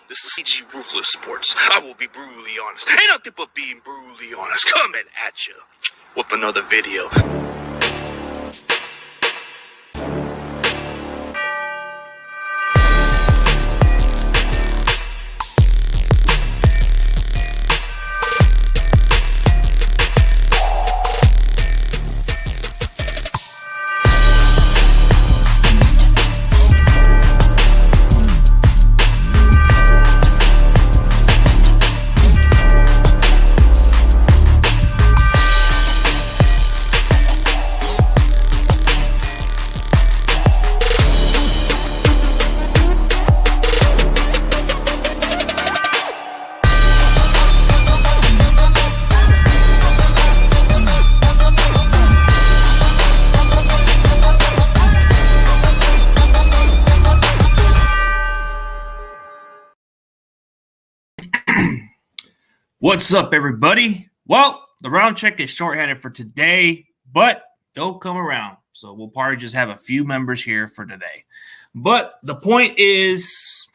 This is CG Ruthless Sports. I will be brutally honest. Ain't nothing but being brutally honest. Coming at you with another video. What's up, everybody? Well, the round check is shorthanded for today, but don't come around. So we'll probably just have a few members here for today. But the point is,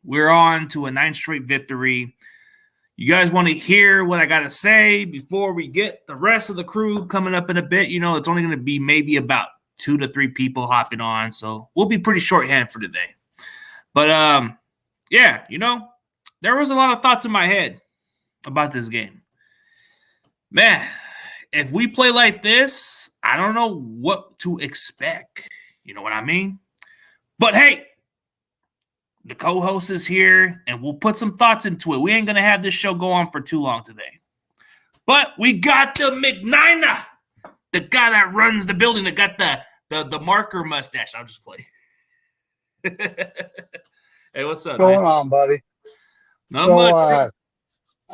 we're on to a 9th straight victory. You guys want to hear what I got to say before we get the rest of the crew coming up in a bit? You know, it's only going to be maybe about 2 to 3 people hopping on. So we'll be pretty shorthand for today. But, yeah, you know, there was a lot of thoughts in my head about this game. Man, if we play like this, I don't know what to expect. You know what I mean? But hey, the co-host is here, and we'll put some thoughts into it. We ain't going to have this show go on for too long today. But we got the McNina, the guy that runs the building, that got the marker mustache. I'll just play. Hey, what's up, What's going man? on, buddy? Not much, bro.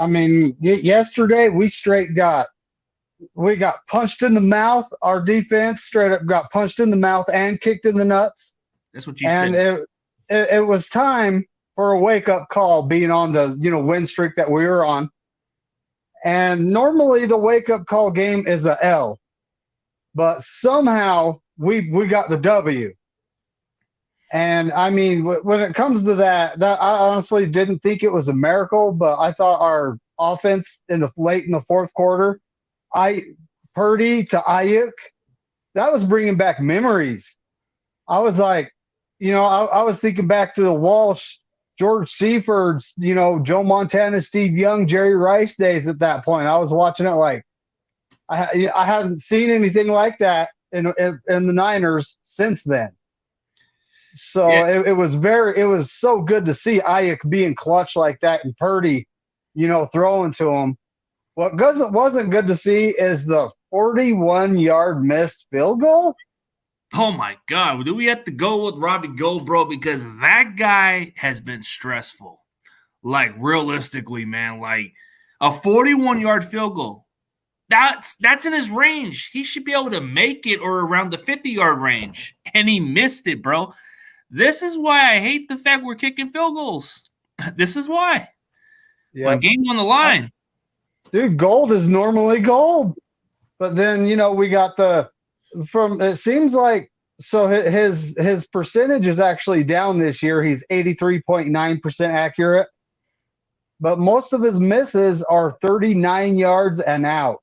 I mean, yesterday we got punched in the mouth. Our defense straight up got punched in the mouth and kicked in the nuts. That's what you said. And it was time for a wake-up call, being on the win streak that we were on. And normally the wake-up call game is a L, but somehow we got the W. And I mean, when it comes to that I honestly didn't think it was a miracle, but I thought our offense late in the fourth quarter, Purdy to Ayuk, that was bringing back memories. I was like, I was thinking back to the Walsh, George Seiferd's, Joe Montana, Steve Young, Jerry Rice days at that point. I was watching it like I hadn't seen anything like that in the Niners since then. So yeah. It was so good to see Ayuk being clutch like that, and Purdy, throwing to him. What wasn't good to see is the 41-yard missed field goal. Oh my God! Do we have to go with Robbie Gould, bro? Because that guy has been stressful. Like, realistically, man, like a 41-yard field goal. That's in his range. He should be able to make it, or around the 50-yard range, and he missed it, bro. This is why I hate the fact we're kicking field goals. This is why. Yeah. When game's on the line. Dude, gold is normally gold. But then, we got it seems like, so his percentage is actually down this year. He's 83.9% accurate. But most of his misses are 39 yards and out.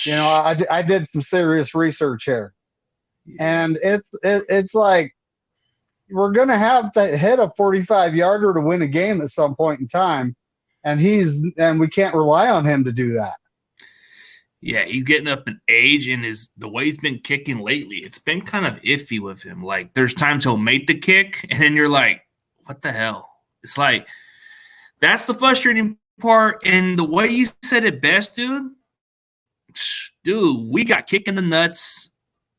I did some serious research here. Yeah. And it's like, we're going to have to hit a 45-yarder to win a game at some point in time, and we can't rely on him to do that. Yeah, he's getting up in age, and the way he's been kicking lately, it's been kind of iffy with him. Like, there's times he'll make the kick, and then you're like, what the hell? It's like, that's the frustrating part, and the way you said it best, dude, we got kicked in the nuts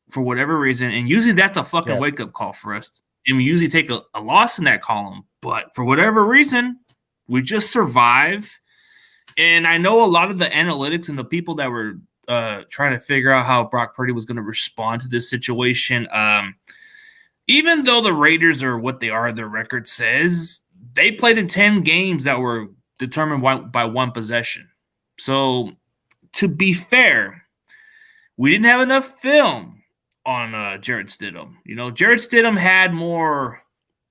for whatever reason, and usually that's a fucking wake-up call for us. And we usually take a loss in that column. But for whatever reason, we just survive. And I know a lot of the analytics and the people that were trying to figure out how Brock Purdy was going to respond to this situation, even though the Raiders are what they are, their record says, they played in 10 games that were determined by one possession. So, to be fair, we didn't have enough film on Jarrett Stidham. Jarrett Stidham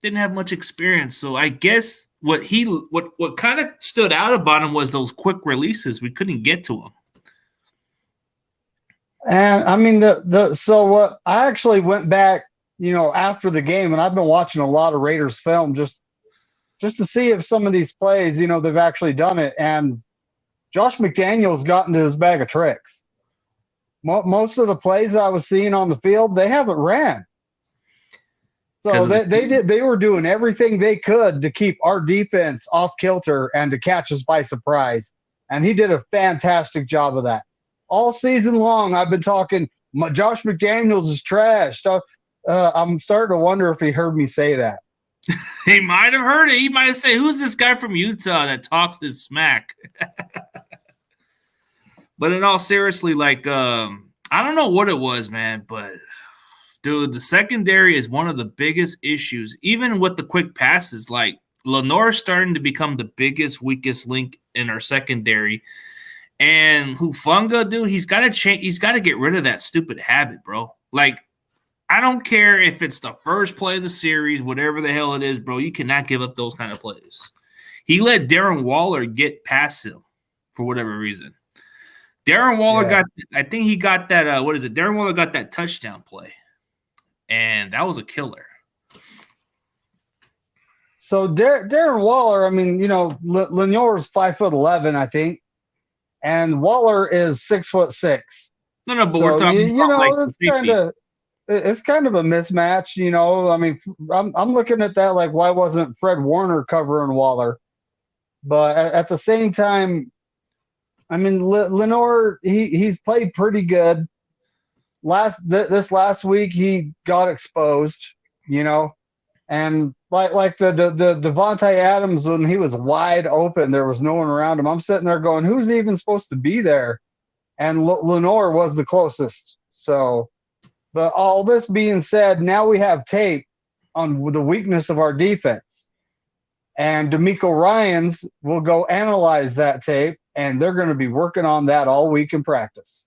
didn't have much experience. So I guess what kind of stood out about him was those quick releases. We couldn't get to him. And I mean, so what I actually went back, after the game, and I've been watching a lot of Raiders film just to see if some of these plays, they've actually done it. And Josh McDaniels got into his bag of tricks. Most of the plays I was seeing on the field, they haven't ran. So they were doing everything they could to keep our defense off kilter and to catch us by surprise. And he did a fantastic job of that. All season long, I've been talking, Josh McDaniels is trash. I'm starting to wonder if he heard me say that. He might have heard it. He might have said, who's this guy from Utah that talks his smack? But in all seriously, I don't know what it was, man, but dude, the secondary is one of the biggest issues. Even with the quick passes, Lenore's starting to become the biggest, weakest link in our secondary. And Hufanga, dude, he's got to change. He's got to get rid of that stupid habit, bro. I don't care if it's the first play of the series, whatever the hell it is, bro. You cannot give up those kind of plays. He let Darren Waller get past him for whatever reason. Darren Waller I think he got that, Darren Waller got that touchdown play. And that was a killer. So Darren Waller, I mean, Lenore's 5'11", I think. And Waller is 6'6". No, but we're talking about it's kind of a mismatch, I mean, I'm looking at that why wasn't Fred Warner covering Waller? But at the same time, I mean, Lenore, he's played pretty good. This last week he got exposed, and like the Devontae Adams, when he was wide open, there was no one around him. I'm sitting there going, who's even supposed to be there? And Lenore was the closest. So, but all this being said, now we have tape on the weakness of our defense. And D'Amico Ryans will go analyze that tape, and they're going to be working on that all week in practice.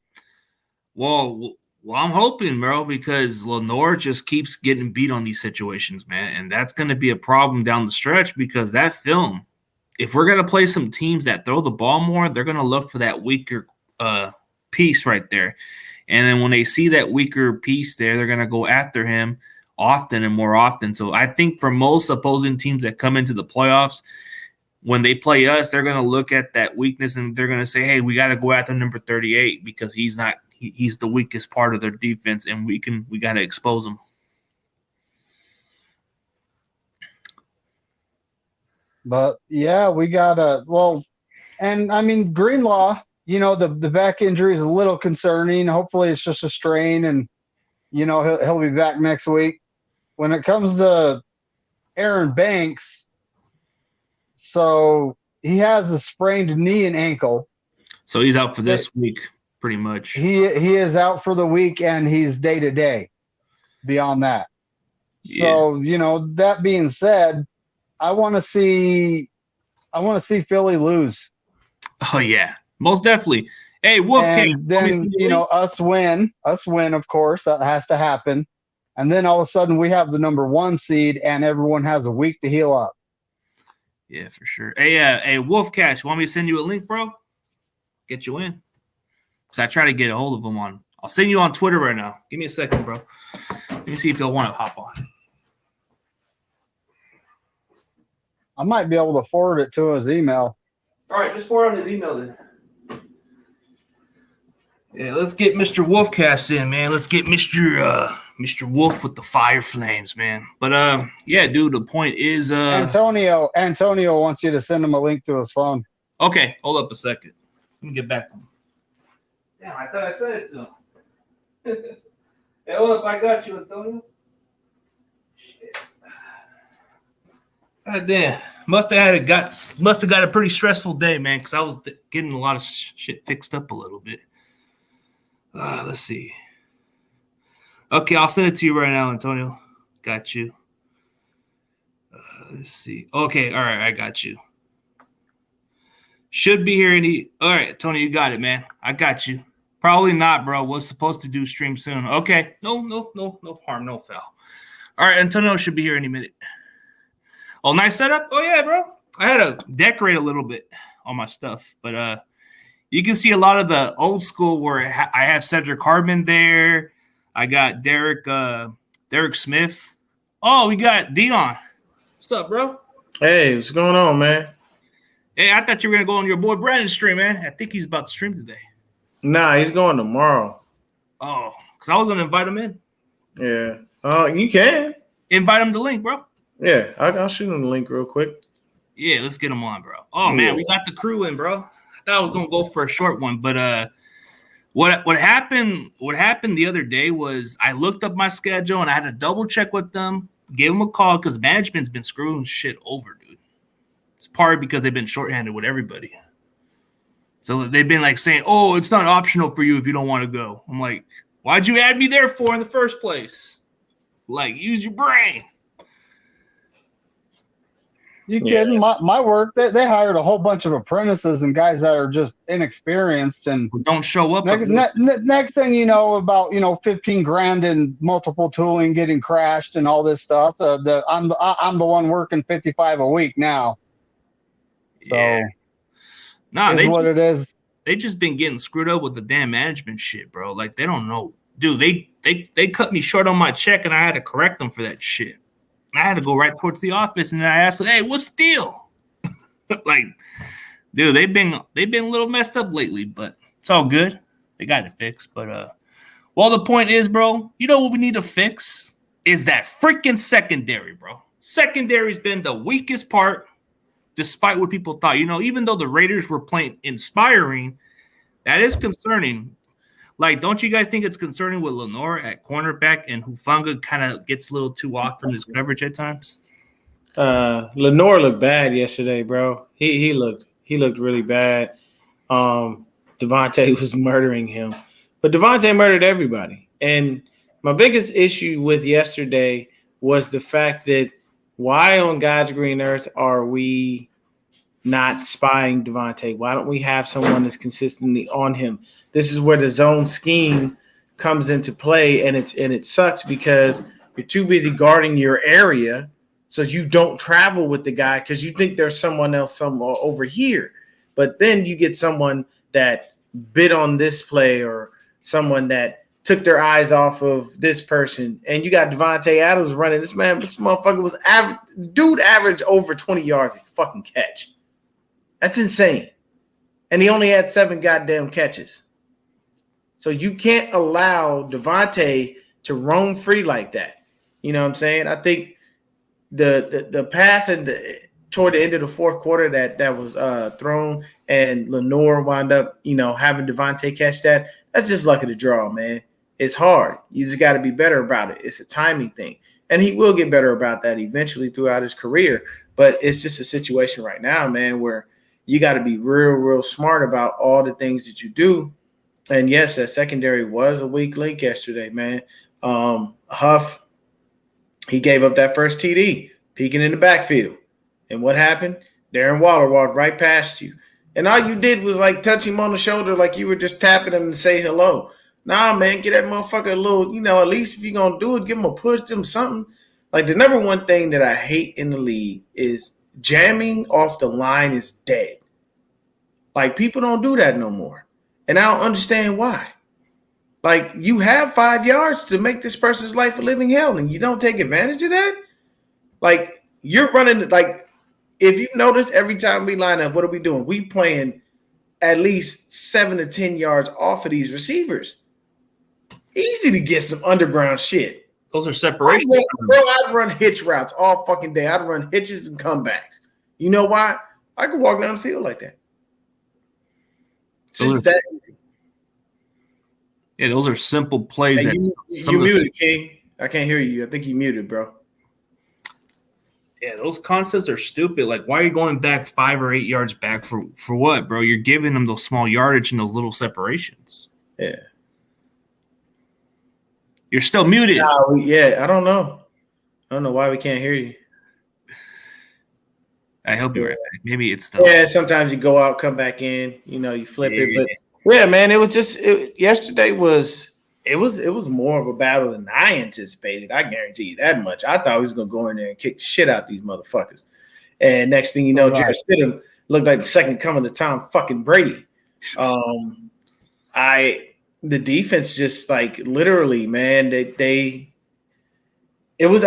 Well, I'm hoping, bro, because Lenore just keeps getting beat on these situations, man. And that's going to be a problem down the stretch because that film, if we're going to play some teams that throw the ball more, they're going to look for that weaker piece right there. And then when they see that weaker piece there, they're going to go after him often and more often. So I think for most opposing teams that come into the playoffs, when they play us, they're going to look at that weakness and they're going to say, hey, we got to go after number 38 because he's the weakest part of their defense and we got to expose him. But yeah, we got and I mean, Greenlaw, the back injury is a little concerning. Hopefully it's just a strain and, he'll be back next week. When it comes to Aaron Banks, so he has a sprained knee and ankle. So he's out for this week, pretty much. He is out for the week and he's day-to-day beyond that. Yeah. So, that being said, I want to see Philly lose. Oh, yeah. Most definitely. Hey, Wolfgang. And then, us win, of course. That has to happen. And then all of a sudden we have the number 1 seed and everyone has a week to heal up. Yeah, for sure. Hey, Wolf Cash, want me to send you a link, bro? Get you in. Because I try to get a hold of him I'll send you on Twitter right now. Give me a second, bro. Let me see if he'll want to hop on. I might be able to forward it to his email. All right, just forward on his email then. Yeah, let's get Mr. Wolfcast in, man. Let's get Mr. Wolf with the fire flames, man. But yeah, dude, the point is Antonio wants you to send him a link to his phone. Okay, hold up a second. Let me get back to him. Damn, I thought I sent it to him. Hey, hold up, I got you, Antonio. Shit. God damn. Must have got a pretty stressful day, man, because I was getting a lot of shit fixed up a little bit. Let's see. Okay, I'll send it to you right now, Antonio. Got you. Let's see. Okay, all right, I got you. Should be here all right, Tony, you got it, man. I got you. Probably not, bro. Was supposed to do stream soon. Okay. No harm, no foul. All right, Antonio should be here any minute. Oh, nice setup. Oh, yeah, bro. I had to decorate a little bit on my stuff, but you can see a lot of the old school where I have Cedric Hardman there. I got Derek Smith. Oh, we got Dion. What's up, bro? Hey, what's going on, man? Hey, I thought you were gonna go on your boy Brandon's stream, man. I think he's about to stream today. Nah, he's going tomorrow. Oh, because I was gonna invite him in. Yeah. You can. Invite him the link, bro. Yeah, I'll shoot him the link real quick. Yeah, let's get him on, bro. Oh man, we got the crew in, bro. I thought I was gonna go for a short one, but what happened the other day was I looked up my schedule and I had to double check with them, gave them a call because management's been screwing shit over, dude. It's part because they've been shorthanded with everybody. So they've been like saying, "Oh, it's not optional for you if you don't want to go." I'm like, "Why'd you add me there for in the first place? Like, use your brain." You kidding? My work, they hired a whole bunch of apprentices and guys that are just inexperienced and don't show up. Next thing you know, about 15 grand in multiple tooling getting crashed and all this stuff. I'm the one working 55 a week now. So, yeah. Nah, it is. They just been getting screwed up with the damn management shit, bro. Like they don't know, dude. They cut me short on my check, and I had to correct them for that shit. And I had to go right towards the office, and I asked them, "Hey, what's the deal?" Like, dude, they've been a little messed up lately, but it's all good. They got it fixed. But well, the point is, bro, you know what we need to fix is that freaking secondary, bro. Secondary's been the weakest part. Despite what people thought, even though the Raiders were playing inspiring, that is concerning. Like, don't you guys think it's concerning with Lenore at cornerback and Hufanga kind of gets a little too off from his coverage at times? Lenore looked bad yesterday, bro. He looked really bad. Devontae was murdering him, but Devontae murdered everybody. And my biggest issue with yesterday was the fact that why on God's green earth are we not spying Devontae? Why don't we have someone that's consistently on him? This is where the zone scheme comes into play, and it sucks because you're too busy guarding your area, so you don't travel with the guy because you think there's someone else somewhere over here. But then you get someone that bit on this play or someone that took their eyes off of this person, and you got Devontae Adams running. This motherfucker was averaged over 20 yards a fucking catch. That's insane. And he only had 7 goddamn catches. So you can't allow Devontae to roam free like that. You know what I'm saying? I think the pass toward the end of the fourth quarter that was thrown and Lenore wound up, having Devontae catch that. That's just luck of the draw, man. It's hard. You just got to be better about it. It's a timing thing. And he will get better about that eventually throughout his career. But it's just a situation right now, man, where you got to be real, real smart about all the things that you do. And, yes, that secondary was a weak link yesterday, man. Huff, he gave up that first TD, peeking in the backfield. And what happened? Darren Waller walked right past you. And all you did was, touch him on the shoulder like you were just tapping him and say hello. Nah, man, get that motherfucker a little, at least if you're going to do it, give him a push, give him something. Like, the number one thing that I hate in the league is jamming off the line is dead. Like, people don't do that no more. And I don't understand why. Like, you have 5 yards to make this person's life a living hell, and you don't take advantage of that? Like, you're running, if you notice, every time we line up, what are we doing? We playing at least 7 to 10 yards off of these receivers. Easy to get some underground shit. Those are separations. I'd run hitch routes all fucking day. I'd run hitches and comebacks. You know why? I could walk down the field like that. Those are simple plays. Hey, you muted, King. I can't hear you. I think you muted, bro. Yeah, those concepts are stupid. Like, why are you going back 5 or 8 yards back for what, bro? You're giving them those small yardage and those little separations. Yeah. You're still muted. I don't know. I don't know why we can't hear you. I hope you're right back. Maybe it's still. Yeah, sometimes you go out, come back in. You flip it. But yeah, man, it was just yesterday was more of a battle than I anticipated. I guarantee you that much. I thought we was gonna go in there and kick the shit out these motherfuckers. And next thing you know, Jared Stidham looked like the second coming of Tom fucking Brady. The defense just like literally, man, this was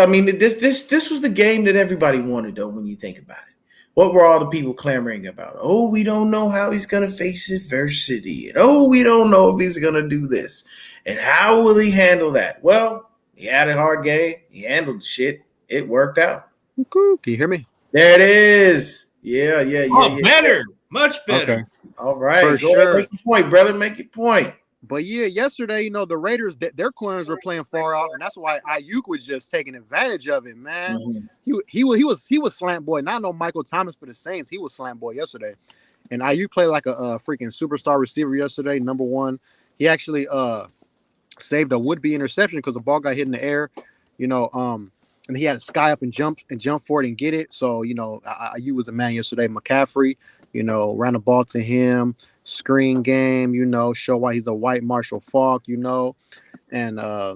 the game that everybody wanted though when you think about it. What were all the people clamoring about? Oh, we don't know how he's going to face adversity. And oh, we don't know if he's going to do this. And how will he handle that? Well, he had a hard game. He handled the shit. It worked out. Can you hear me? There it is. Yeah. Better. Much better. Okay. All right. For sure. Make your point, brother. Make your point. But yeah, yesterday, the Raiders, their corners were playing far off, and that's why Ayuk was just taking advantage of it, man. Mm-hmm. He was slant boy. Not no Michael Thomas for the Saints. He was slant boy yesterday, and Ayuk played like a freaking superstar receiver yesterday. Number one, he actually saved a would-be interception because the ball got hit in the air, and he had to sky up and jump for it and get it. So Ayuk was a man yesterday. McCaffrey, ran the ball to him. Screen game, show why he's a white Marshall Faulk, and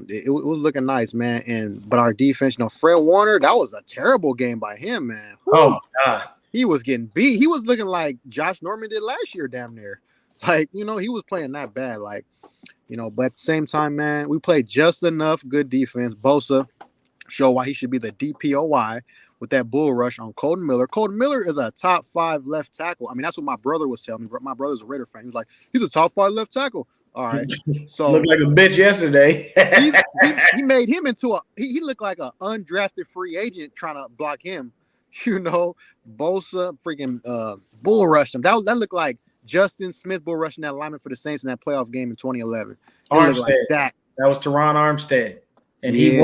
it was looking nice, man. But our defense, Fred Warner, that was a terrible game by him, man. Oh my God, he was getting beat. He was looking like Josh Norman did last year, damn near. Like he was playing that bad, but at the same time, man, we played just enough good defense. Bosa show why he should be the DPOY. With that bull rush on Colton Miller. Colton Miller is a top 5 left tackle. I mean, that's what my brother was telling me. My brother's a Raider fan. He's like, he's a top 5 left tackle. All right. So looked like a bitch yesterday. he made him into he looked like an undrafted free agent trying to block him. Bosa freaking bull rushed him. That looked like Justin Smith bull rushing that lineman for the Saints in that playoff game in 2011. Armstead. Like that was Teron Armstead. And he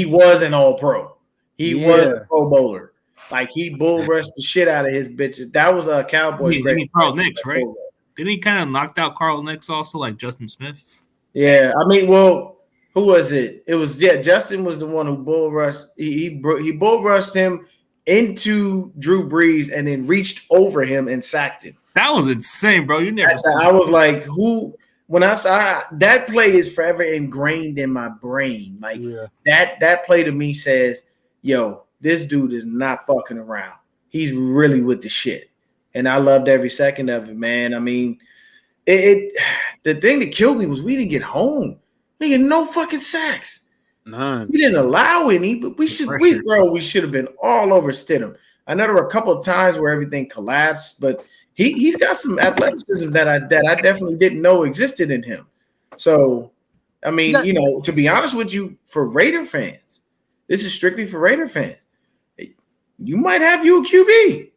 was an all-pro. He was a Pro Bowler. Like, he bull rushed the shit out of his bitches. That was a Cowboys. Carl Nicks, right? Didn't he kind of knocked out Carl Nicks also, like Justin Smith? Yeah. I mean, well, who was it? It was, Justin was the one who bull rushed. He bull rushed him into Drew Brees and then reached over him and sacked him. That was insane, bro. You never. I was like, who? When I saw that play is forever ingrained in my brain. Like that play to me says, yo, this dude is not fucking around. He's really with the shit. And I loved every second of it, man. I mean, the thing that killed me was we didn't get home. We didn't get no fucking sacks. None. We didn't allow any, but we should have been all over Stidham. I know there were a couple of times where everything collapsed, but he's got some athleticism that I definitely didn't know existed in him. So, I mean, to be honest with you, for Raider fans, this is strictly for Raider fans. You might have you a QB.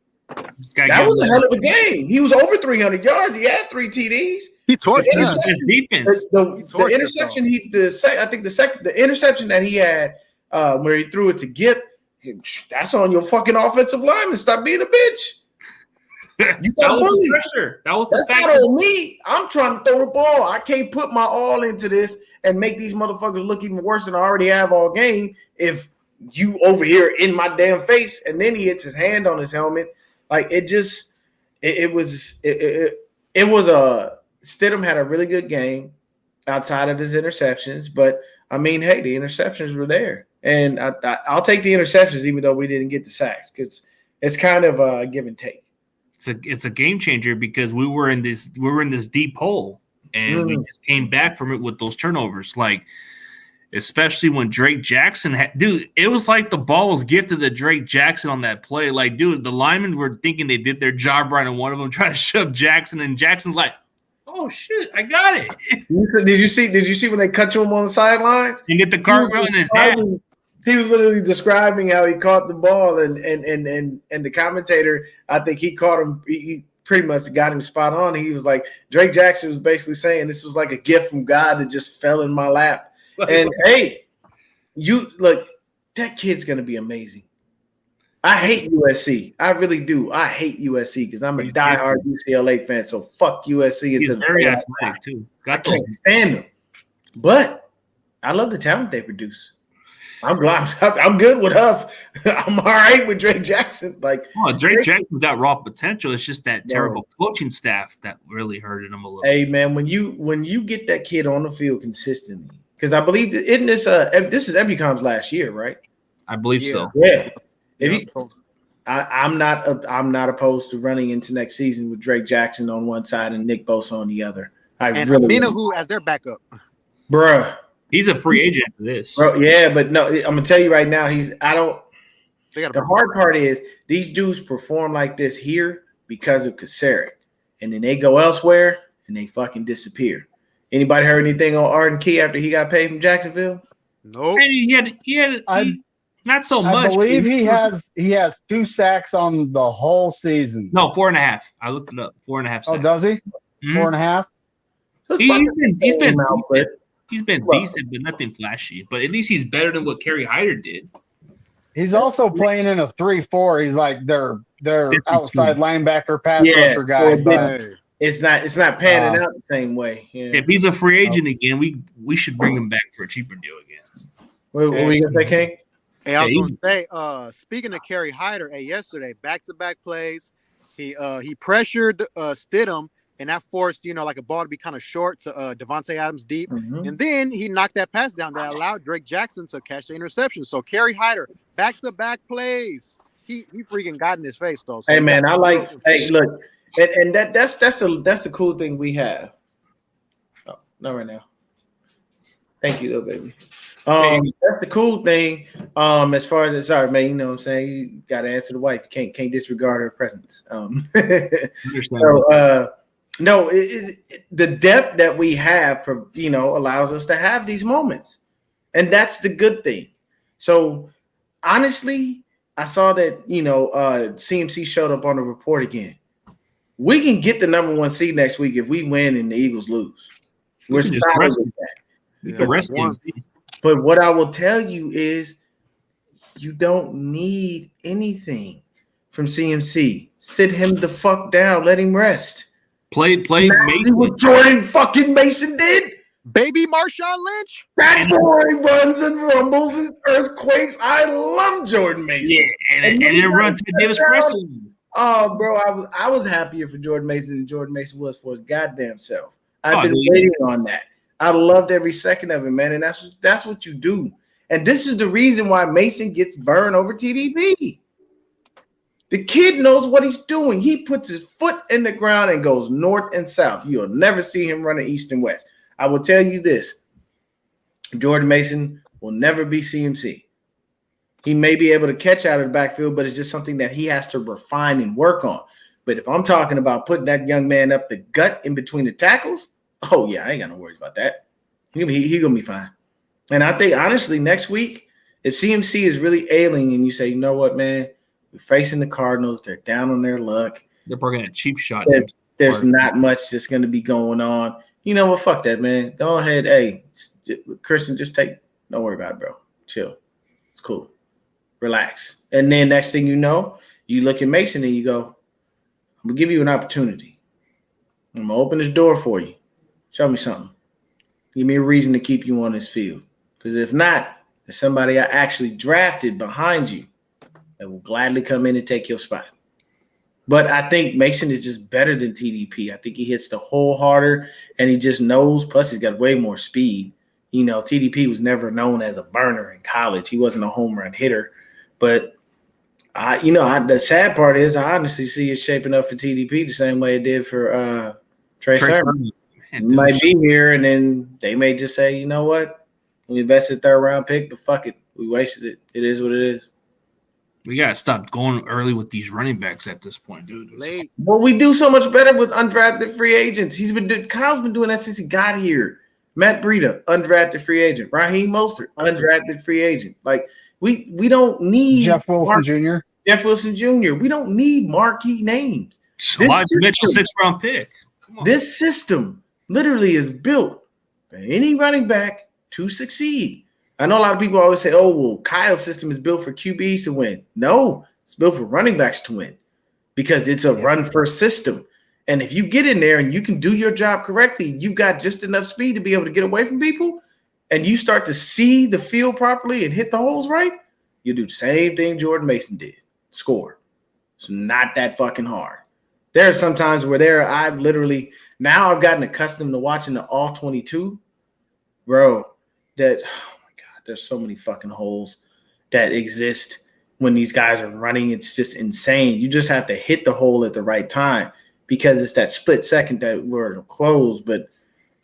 That was a hell of a game. He was over 300 yards. He had 3 TDs. He torched his defense. The interception the interception that he had where he threw it to Gipp, that's on your fucking offensive lineman. Stop being a bitch. You got bullied. That's not on me. I'm trying to throw the ball. I can't put my all into this and make these motherfuckers look even worse than I already have all game if you over here in my damn face. And then he hits his hand on his helmet. Like Stidham had a really good game outside of his interceptions. But I mean, hey, the interceptions were there. And I'll take the interceptions even though we didn't get the sacks because it's kind of a give and take. It's a game changer because we were in this deep hole and we just came back from it with those turnovers. Like, especially when Drake Jackson it was like the ball was gifted to Drake Jackson on that play. Like, dude, the linemen were thinking they did their job right, and one of them tried to shove Jackson, and Jackson's like, "Oh shit, I got it." Did you see when they cut to him on the sidelines? And get the cartwheel in his head. He was literally describing how he caught the ball, and the commentator, I think he caught him. He pretty much got him spot on. He was like, Drake Jackson was basically saying this was like a gift from God that just fell in my lap. And hey, you look, that kid's gonna be amazing. I hate USC. I really do. I hate USC because I'm a diehard UCLA fan. So fuck USC. He's very athletic too. I can't stand them, but I love the talent they produce. I'm glad. I'm good with Huff. I'm all right with Drake Jackson. Like, Drake Jackson got raw potential. It's just that terrible coaching staff that really hurted him a little. Hey man, when you get that kid on the field consistently, because I believe isn't this is Ebicom's last year, right? I believe so. Yeah. I'm not opposed to running into next season with Drake Jackson on one side and Nick Bosa on the other. And Amina, who as their backup, bruh. He's a free agent after this. Bro, yeah, but no, I'm gonna tell you right now, the hard part is these dudes perform like this here because of Kasaric. And then they go elsewhere and they fucking disappear. Anybody heard anything on Arden Key after he got paid from Jacksonville? Nope. He had not so much. I believe he has 2 sacks on the whole season. No, 4.5. I looked it up. 4.5 sacks. Oh, does he? Mhm. 4.5? He's been decent, but nothing flashy. But at least he's better than what Kerry Hyder did. He's also playing in a 3-4. He's like their 52. outside linebacker pass rusher guy. But it's not panning out the same way. Yeah. If he's a free agent again, we should bring him back for a cheaper deal again. What were you gonna say, King? Hey, I was gonna say, speaking of Kerry Hyder, yesterday, back-to-back plays, he pressured Stidham, and that forced, like a ball to be kind of short to Devontae Adams deep. Mm-hmm. And then he knocked that pass down that allowed Drake Jackson to catch the interception. So Kerry Hyder, back-to-back plays. He freaking got in his face, though. So hey, man, look, and that's the cool thing we have. Oh, not right now. Thank you, though, baby. That's the cool thing. As far as sorry, man, you know what I'm saying? You gotta answer the wife. You can't disregard her presence. No, the depth that we have, allows us to have these moments, and that's the good thing. So, honestly, I saw that CMC showed up on the report again. We can get the number 1 seed next week if we win and the Eagles lose. We're solid with that. But what I will tell you is, you don't need anything from CMC. Sit him the fuck down. Let him rest. Play Mason. What Jordan fucking Mason did? Baby Marshawn Lynch. That boy runs and rumbles and earthquakes. I love Jordan Mason. Yeah, and then run to Davis Presley. Oh, bro, I was happier for Jordan Mason than Jordan Mason was for his goddamn self. I've been waiting on that. I loved every second of it, man, and that's what you do. And this is the reason why Mason gets burned over TDP. The kid knows what he's doing. He puts his foot in the ground and goes north and south. You'll never see him running east and west. I will tell you this. Jordan Mason will never be CMC. He may be able to catch out of the backfield, but it's just something that he has to refine and work on. But if I'm talking about putting that young man up the gut in between the tackles, oh, yeah, I ain't got no worries about that. He going to be fine. And I think, honestly, next week, if CMC is really ailing and you say, you know what, man, we're facing the Cardinals. They're down on their luck. They're probably a cheap shot. There's not much that's going to be going on. You know what? Fuck that, man. Go ahead. Hey, Christian, don't worry about it, bro. Chill. It's cool. Relax. And then next thing you know, you look at Mason and you go, I'm going to give you an opportunity. I'm going to open this door for you. Show me something. Give me a reason to keep you on this field. Because if not, there's somebody I actually drafted behind you that will gladly come in and take your spot. But I think Mason is just better than TDP. I think he hits the hole harder and he just knows. Plus, he's got way more speed. TDP was never known as a burner in college. He wasn't a home run hitter. But, the sad part is I honestly see it shaping up for TDP the same way it did for Trey Sermon. Might be here, and then they may just say, you know what? We invested 3rd round pick, but fuck it. We wasted it. It is what it is. We got to stop going early with these running backs at this point, dude. Well, we do so much better with undrafted free agents. Kyle's been doing that since he got here. Matt Breida, undrafted free agent. Raheem Mostert, undrafted free agent. Like, we don't need Jeff Wilson Jr. Jeff Wilson Jr. We don't need marquee names. Elijah Mitchell, 6th round pick. Come on. This system literally is built for any running back to succeed. I know a lot of people always say, oh, well, Kyle's system is built for QBs to win. No, it's built for running backs to win because it's a run-first system. And if you get in there and you can do your job correctly, you've got just enough speed to be able to get away from people, and you start to see the field properly and hit the holes right, you do the same thing Jordan Mason did. Score. It's not that fucking hard. There are some times where I've gotten accustomed to watching the all 22. Bro, oh my God, there's so many fucking holes that exist when these guys are running. It's just insane. You just have to hit the hole at the right time because it's that split second that where it'll close. But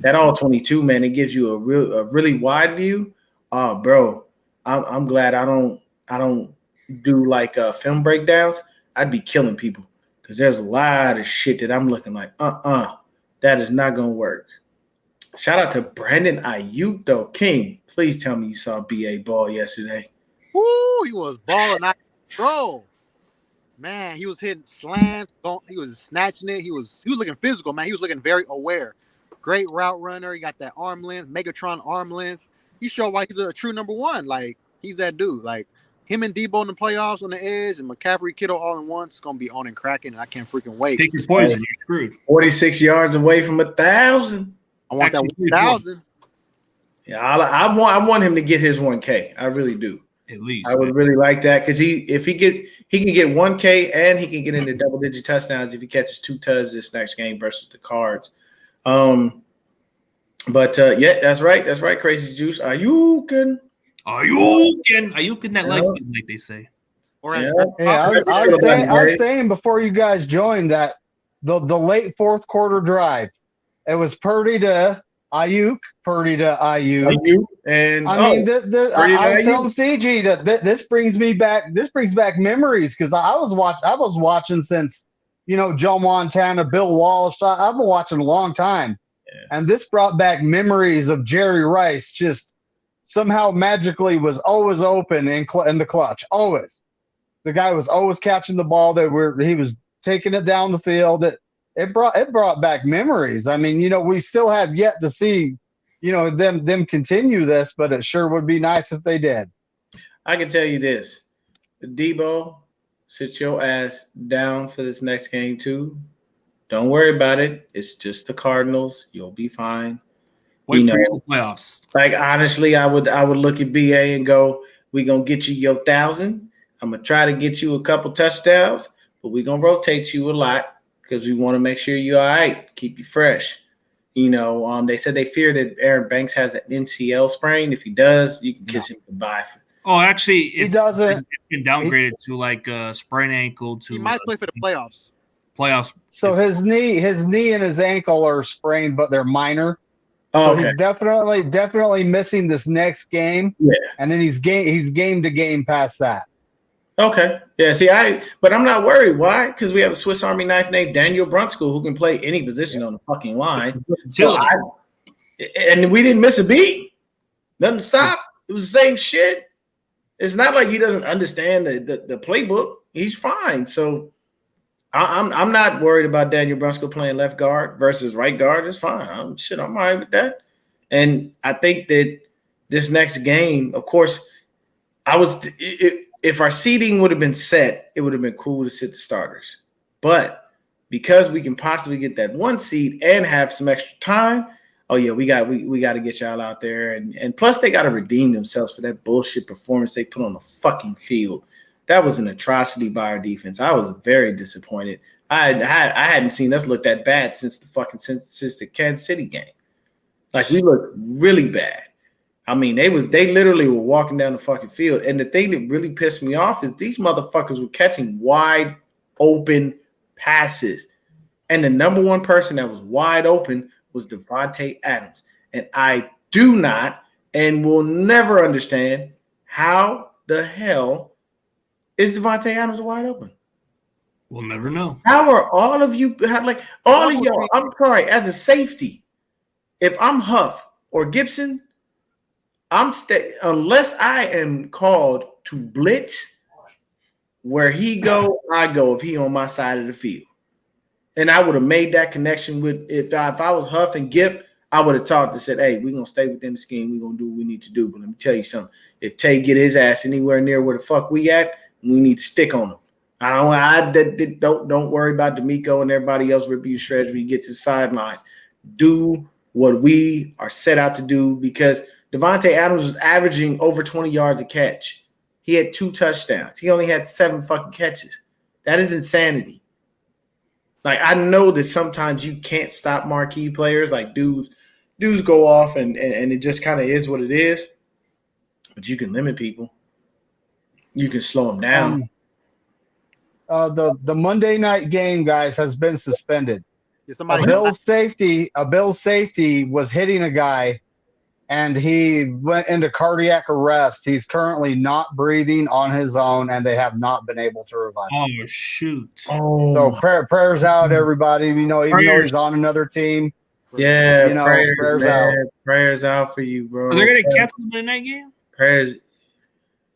that all 22, man, it gives you a really wide view. Bro, I'm glad I don't do like film breakdowns. I'd be killing people because there's a lot of shit that I'm looking like, that is not gonna work. Shout out to Brandon Ayuk though. King, please tell me you saw BA ball yesterday. Woo, he was balling out of control. Man, he was hitting slants. He was snatching it. He was looking physical, man. He was looking very aware. Great route runner. He got that arm length, Megatron arm length. He showed why he's a true number one. Like, he's that dude. Like, him and Debo in the playoffs on the edge and McCaffrey, Kittle all in one. It's going to be on and cracking, and I can't freaking wait. Take your poison. You're screwed. 46 yards away from 1,000. I want that 1,000. Yeah, I want him to get his 1K. I really do. At least I would really like that because he can get 1K and he can get into double-digit touchdowns if he catches 2 touchdowns this next game versus the Cards. Yeah, that's right. That's right. Crazy Juice. Ayukin that like they say. I was saying before you guys joined that the late fourth quarter drive, it was Purdy to Ayuk. And I was telling CG that this brings back memories because I was watching since Joe Montana, Bill Walsh. I've been watching a long time, and this brought back memories of Jerry Rice. Just somehow magically was always open in the clutch. Always, the guy was always catching the ball he was taking it down the field. It brought back memories. I mean, we still have yet to see, them continue this, but it sure would be nice if they did. I can tell you this. Debo, sit your ass down for this next game too. Don't worry about it. It's just the Cardinals. You'll be fine. Wait for the playoffs. Like, honestly, I would look at BA and go, we're going to get you your 1,000. I'm going to try to get you a couple touchdowns, but we're going to rotate you a lot because we want to make sure you're all right, keep you fresh. They said they fear that Aaron Banks has an MCL sprain. If he does, you can kiss him goodbye. Oh, actually, he doesn't. It's been downgraded to like a sprained ankle. He might play for the playoffs. So his knee and his ankle are sprained, but they're minor. Oh, okay. So he's definitely missing this next game. Yeah, and then he's game to game past that. Okay. Yeah, but I'm not worried. Why? Because we have a Swiss Army knife named Daniel Brunskill who can play any position on the fucking line. And we didn't miss a beat. Nothing to stop. It was the same shit. It's not like he doesn't understand the playbook. He's fine. So I'm not worried about Daniel Brunskill playing left guard versus right guard. It's fine. I'm all right with that. And I think that this next game, of course, if our seeding would have been set, it would have been cool to sit the starters. But because we can possibly get that 1 seed and have some extra time, oh yeah, we got to get y'all out there. And plus they got to redeem themselves for that bullshit performance they put on the fucking field. That was an atrocity by our defense. I was very disappointed. I hadn't seen us look that bad since the Kansas City game. Like, we looked really bad. I mean, they literally were walking down the fucking field. And the thing that really pissed me off is these motherfuckers were catching wide open passes. And the number one person that was wide open was Devontae Adams. And I do not and will never understand how the hell is Devontae Adams wide open. We'll never know. How are all of you, all of y'all, I'm sorry, as a safety, if I'm Huff or Gibson, unless I am called to blitz, where he go, I go if he on my side of the field. And I would have made that connection with if I was Huff and Gip, I would have talked and said, hey, we're gonna stay within the scheme, we're gonna do what we need to do. But let me tell you something. If Tay get his ass anywhere near where the fuck we at, we need to stick on him. Don't worry about D'Amico and everybody else ripping you shreds when you get to the sidelines. Do what we are set out to do, because Devontae Adams was averaging over 20 yards a catch. He had 2 touchdowns. He only had 7 fucking catches. That is insanity. Like, I know that sometimes you can't stop marquee players. Like, dudes go off and it just kind of is what it is. But you can limit people. you can slow him down. The Monday night game, guys, has been suspended. Did A somebody Bills safety was hitting a guy, and he went into cardiac arrest. He's currently not breathing on his own, and they have not been able to revive him. Oh shoot! So prayers out, everybody. You know, even though he's on another team. Yeah, You know, prayers out. Prayers out for you, bro. Are they gonna cancel the night game? Prayers.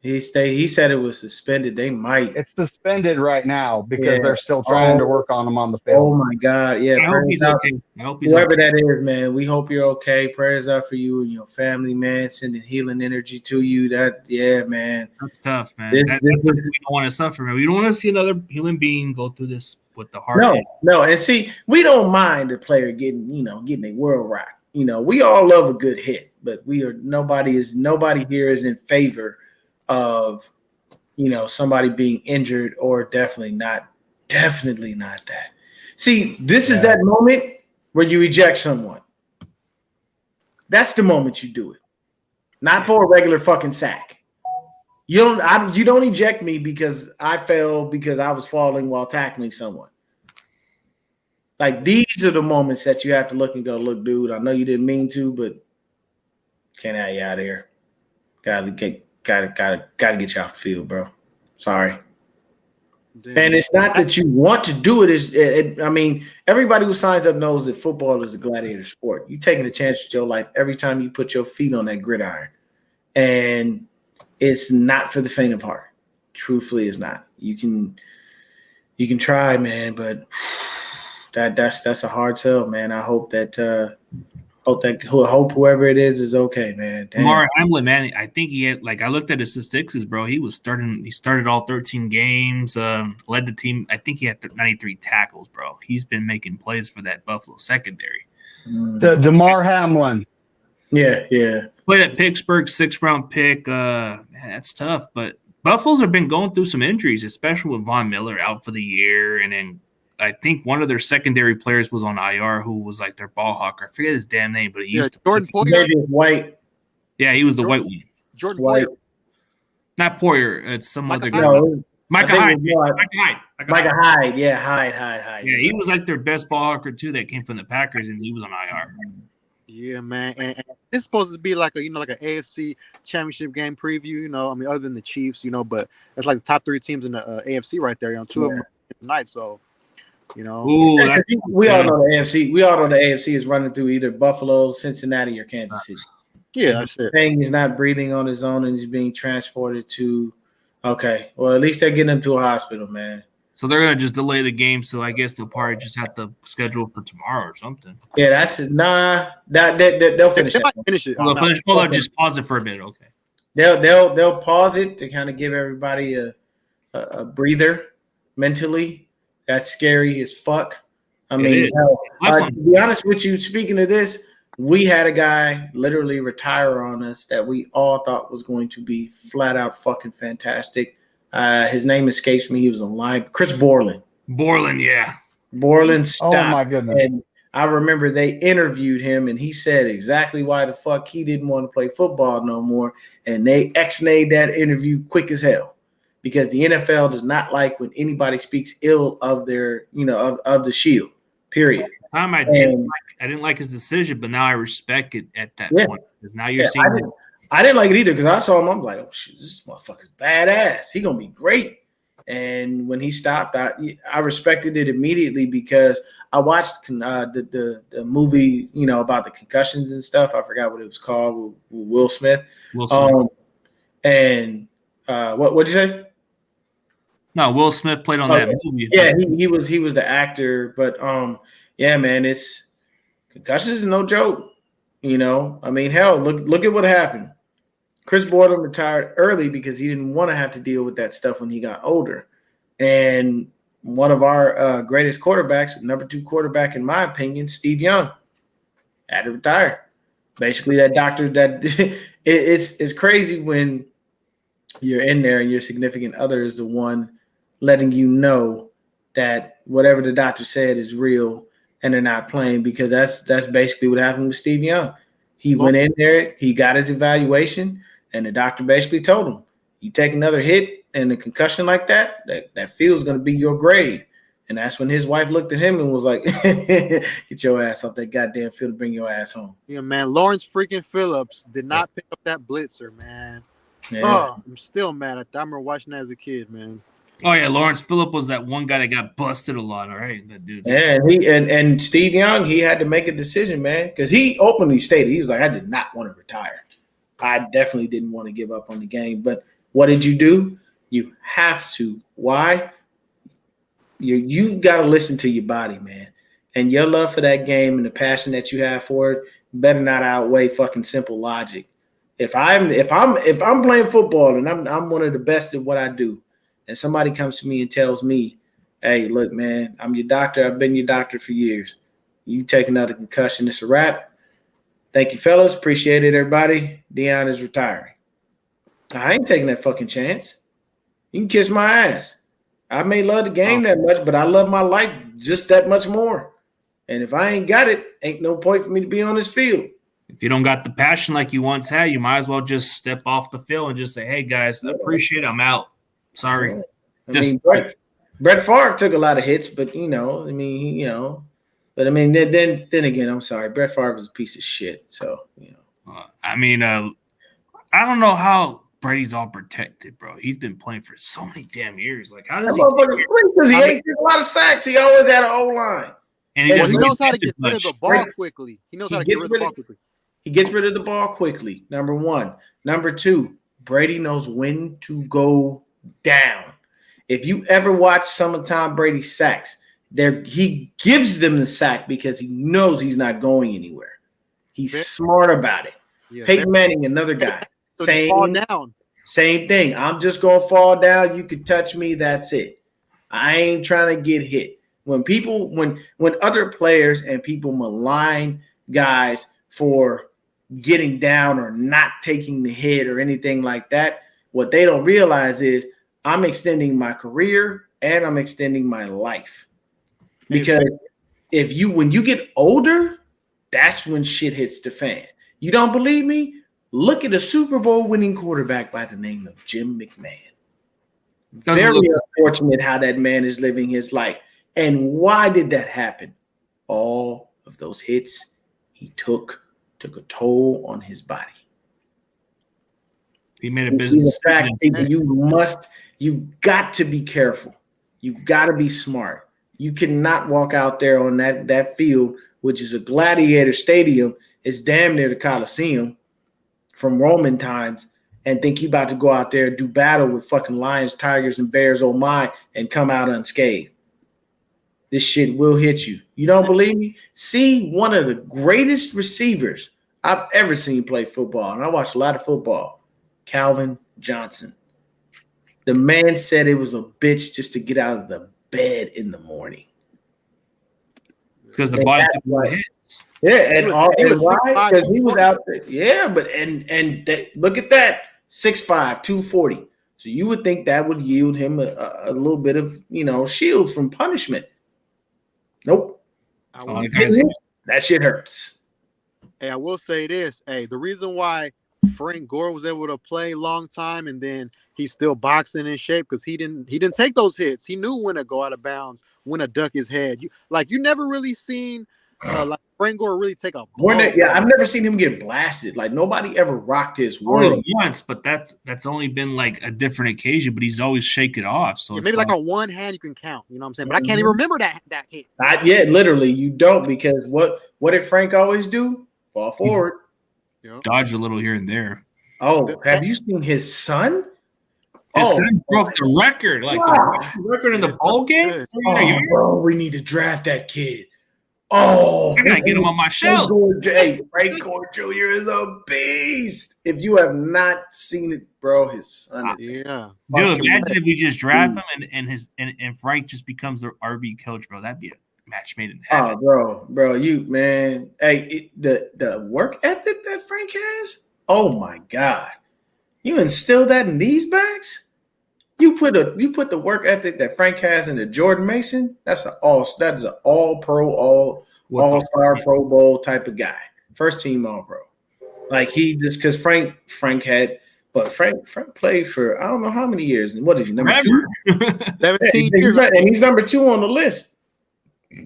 He said it was suspended. They might. It's suspended right now because they're still trying to work on him on the field. Oh my God! Yeah, I hope he's okay. I hope he's whoever okay. that is, man. We hope you're okay. Prayers out for you and your family, man. Sending healing energy to you. Man. That's tough, man. That's something we don't want to suffer, man. We don't want to see another human being go through this with the heart. No. And see, we don't mind the player getting a world rock. You know, we all love a good hit, but nobody here is in favor of somebody being injured, or definitely not that. See, this is that moment where you eject someone. That's the moment you do it. Not for a regular fucking sack. You don't eject me because I fell because I was falling while tackling someone. Like, these are the moments that you have to look and go, look, dude, I know you didn't mean to, but can't have you out of here. Gotta get you off the field, bro. Sorry. Damn. And it's not that you want to do it. I mean, everybody who signs up knows that football is a gladiator sport. You're taking a chance with your life every time you put your feet on that gridiron. And it's not for the faint of heart. Truthfully, it's not. You can try, man, but that's a hard sell, man. I hope whoever it is okay, man. Damar Hamlin, man, I think he had, I looked at his statistics, bro. He started all 13 games, led the team. I think he had 93 tackles, bro. He's been making plays for that Buffalo secondary. Damar Hamlin. Yeah. Played at Pittsburgh, 6th-round pick. Man, that's tough, but Buffalo's have been going through some injuries, especially with Von Miller out for the year, and then I think one of their secondary players was on IR, who was like their ball hawker. I forget his damn name, but he used to Jordan Poyer. White. Yeah, he was the white one. Jordan Poyer. Not Poyer. It's some other guy. No, Micah Hyde. Micah Hyde. Yeah, Hyde. Yeah, he was like their best ball hawker too. That came from the Packers, and he was on IR. Yeah, man. And it's supposed to be like an AFC championship game preview. Other than the Chiefs, but it's like the top 3 teams in the AFC right there. 2 of them tonight. So. We all know the AFC. We all know the AFC is running through either Buffalo, Cincinnati, or Kansas City. Yeah, that's it. Saying he's not breathing on his own and he's being transported to. Okay, well, at least they're getting him to a hospital, man. So they're gonna just delay the game. So I guess they'll probably just have to schedule for tomorrow or something. Yeah, that's nah. They'll finish it. Finish it. They'll just pause it for a bit. Okay. They'll pause it to kind of give everybody a breather mentally. That's scary as fuck. I mean, to be honest with you, speaking of this, we had a guy literally retire on us that we all thought was going to be flat out fucking fantastic. His name escapes me. He was online. Chris Borland. Borland stopped. Oh, my goodness. And I remember they interviewed him, and he said exactly why the fuck he didn't want to play football no more. And they X-nayed that interview quick as hell. Because the NFL does not like when anybody speaks ill of their, of the Shield. Period. I didn't like his decision, but now I respect it at that point. Because now you're seeing. I didn't like it either because I saw him. I'm like, oh shit, this motherfucker's badass. He gonna be great. And when he stopped, I respected it immediately because I watched the movie, about the concussions and stuff. I forgot what it was called with Will Smith. And what'd you say? No, Will Smith played on that movie. Yeah, he was the actor, but yeah, man, it's concussions is no joke. I mean, hell, look at what happened. Chris Borland retired early because he didn't want to have to deal with that stuff when he got older. And one of our greatest quarterbacks, number 2 quarterback in my opinion, Steve Young, had to retire. Basically, that doctor it's crazy when you're in there and your significant other is the one letting you know that whatever the doctor said is real and they're not playing, because that's basically what happened with Steve Young. He went in there, he got his evaluation, and the doctor basically told him, you take another hit and a concussion like that field is going to be your grave. And that's when his wife looked at him and was like, get your ass off that goddamn field to bring your ass home. Yeah, man. Lawrence freaking Phillips did not pick up that blitzer, man. Yeah. Oh, I'm still mad at that. I remember watching that as a kid, man. Oh yeah, Lawrence Phillip was that one guy that got busted a lot. All right, that dude. Yeah, and Steve Young, he had to make a decision, man, because he openly stated he was like, I did not want to retire. I definitely didn't want to give up on the game. But what did you do? You have to. Why? You got to listen to your body, man. And your love for that game and the passion that you have for it better not outweigh fucking simple logic. If I'm playing football and I'm one of the best at what I do, and somebody comes to me and tells me, hey, look, man, I'm your doctor. I've been your doctor for years. You take another concussion, it's a wrap. Thank you, fellas. Appreciate it, everybody. Deion is retiring. I ain't taking that fucking chance. You can kiss my ass. I may love the game that much, but I love my life just that much more. And if I ain't got it, ain't no point for me to be on this field. If you don't got the passion like you once had, you might as well just step off the field and just say, hey, guys, I appreciate it. I'm out. Sorry. Brett Favre took a lot of hits, but, then again, I'm sorry. Brett Favre was a piece of shit. So, I don't know how Brady's all protected, bro. He's been playing for so many damn years. Like, how does he? Because he ain't a lot of sacks. He always had an O-line. And he knows how to get rid of the ball quickly. He knows how to get rid of the ball quickly. He gets rid of the ball quickly, number one. Number two, Brady knows when to go down. If you ever watch some of Tom Brady's sacks, he gives them the sack because he knows he's not going anywhere. He's smart about it. Yeah, Peyton Manning, another guy. So same thing. I'm just going to fall down. You can touch me. That's it. I ain't trying to get hit. When other players and people malign guys for getting down or not taking the hit or anything like that, what they don't realize is I'm extending my career and I'm extending my life. Because when you get older, that's when shit hits the fan. You don't believe me? Look at a Super Bowl winning quarterback by the name of Jim McMahon. Very unfortunate how that man is living his life. And why did that happen? All of those hits he took a toll on his body. He made a business. You got to be careful. You got to be smart. You cannot walk out there on that field, which is a gladiator stadium. It's damn near the Coliseum from Roman times, and think you about to go out there and do battle with fucking lions, tigers, and bears, oh my, and come out unscathed. This shit will hit you. You don't believe me? See one of the greatest receivers I've ever seen play football, and I watched a lot of football, Calvin Johnson. The man said it was a bitch just to get out of the bed in the morning. Because the body took more hits. Yeah, why? Because he was out there. Yeah, but look at that, 6'5", 240. So you would think that would yield him a little bit of shield from punishment. Nope. That shit hurts. Hey, I will say this. Hey, the reason why Frank Gore was able to play long time and then he's still boxing in shape because he didn't take those hits. He knew when to go out of bounds, when to duck his head. You never really seen like Frank Gore really take a ball. I've never seen him get blasted. Like nobody ever rocked his world. Only once, but that's only been like a different occasion. But he's always shake it off. So maybe like on one hand you can count. You know what I'm saying? But I can't even remember that hit. Not yet, literally, you don't, because what did Frank always do? Fall forward. Dodge a little here and there. Oh, have you seen his son? His son broke the record, the record in the bowl game. Oh, bro, we need to draft that kid. Oh, I gotta get him on my show. Frank Gore Jr. is a beast. If you have not seen it, bro, his son is. Yeah. Dude, imagine if you just draft him and Frank just becomes the RB coach, bro. That'd be a match made in heaven. Oh, bro, you man. Hey, the work ethic that Frank has. Oh my God, you instill that in these backs. You put the work ethic that Frank has into Jordan Mason. That is an all pro, all-star Pro Bowl type of guy. First team All Pro. Like he just because Frank had But Frank played for I don't know how many years. And what is he, number Forever. 2? 17 And years. he's number 2 on the list.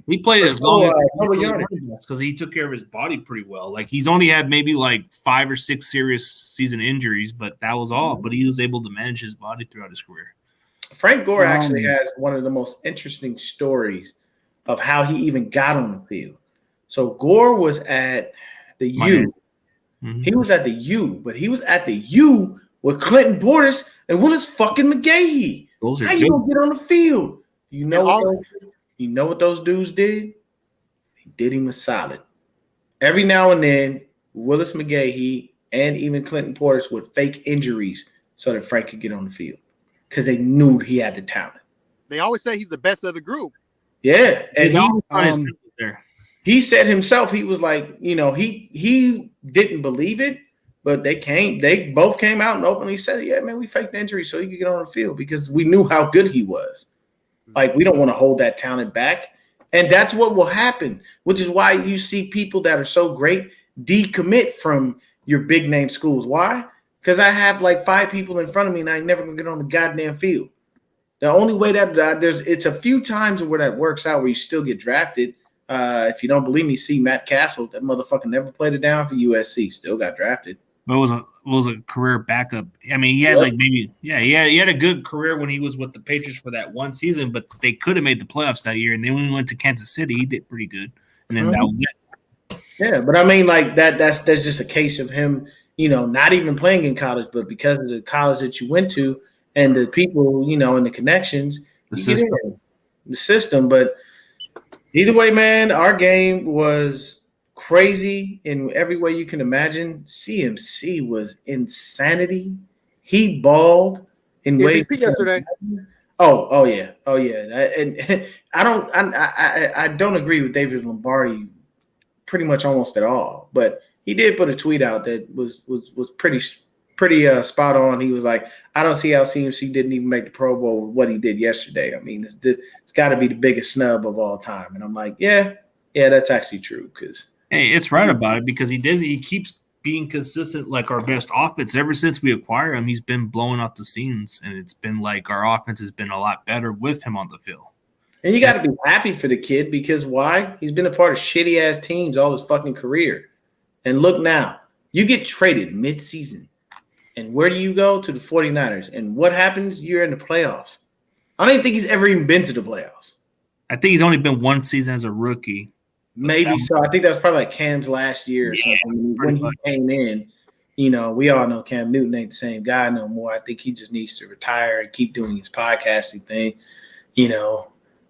He played as long as yardage. because he took care of his body pretty well. Like he's only had maybe like 5 or 6 serious season injuries, but that was all. But he was able to manage his body throughout his career. Frank Gore actually has one of the most interesting stories of how he even got on the field. So Gore was at the U. Mm-hmm. He was at the U, but he was at the U with Clinton Portis and Willis fucking McGahee. How you gonna get on the field? You know what those dudes did? They did him a solid. Every now and then, Willis McGahee and even Clinton Portis would fake injuries so that Frank could get on the field because they knew he had the talent. They always say he's the best of the group. Yeah, and he said himself, he was like, he didn't believe it, but they both came out and openly said, yeah, man, we faked the injury so he could get on the field because we knew how good he was. Like, we don't want to hold that talent back. And that's what will happen, which is why you see people that are so great decommit from your big name schools. Why? Because I have like 5 people in front of me and I ain't never gonna get on the goddamn field. The only way that it's a few times where that works out where you still get drafted. If you don't believe me, see Matt Castle. That motherfucker never played it down for USC. Still got drafted. But it was a career backup. I mean, he had he had a good career when he was with the Patriots for that one season, but they could have made the playoffs that year. And then when he went to Kansas City, he did pretty good. And then that was it. Yeah, but I mean, like that's just a case of him, not even playing in college, but because of the college that you went to and the people, and the connections, the system. But either way, man, our game was crazy in every way you can imagine. CMC was insanity. He balled in ways yesterday. Oh yeah. And I don't agree with David Lombardi pretty much almost at all, but he did put a tweet out that was pretty spot on. He was like, I don't see how CMC didn't even make the Pro Bowl with what he did yesterday. I mean, it's got to be the biggest snub of all time. And I'm like, yeah, that's actually true. Because hey, it's right about it because he keeps being consistent, like our best offense. Ever since we acquired him, he's been blowing off the scenes, and it's been like our offense has been a lot better with him on the field. And you got to be happy for the kid because why? He's been a part of shitty ass teams all his fucking career. And look now, you get traded mid-season. And where do you go? To the 49ers. And what happens? You're in the playoffs. I don't even think he's ever even been to the playoffs. I think he's only been one season as a rookie. Maybe so. I think that was probably like Cam's last year or something. When he came in, we all know Cam Newton ain't the same guy no more. I think he just needs to retire and keep doing his podcasting thing.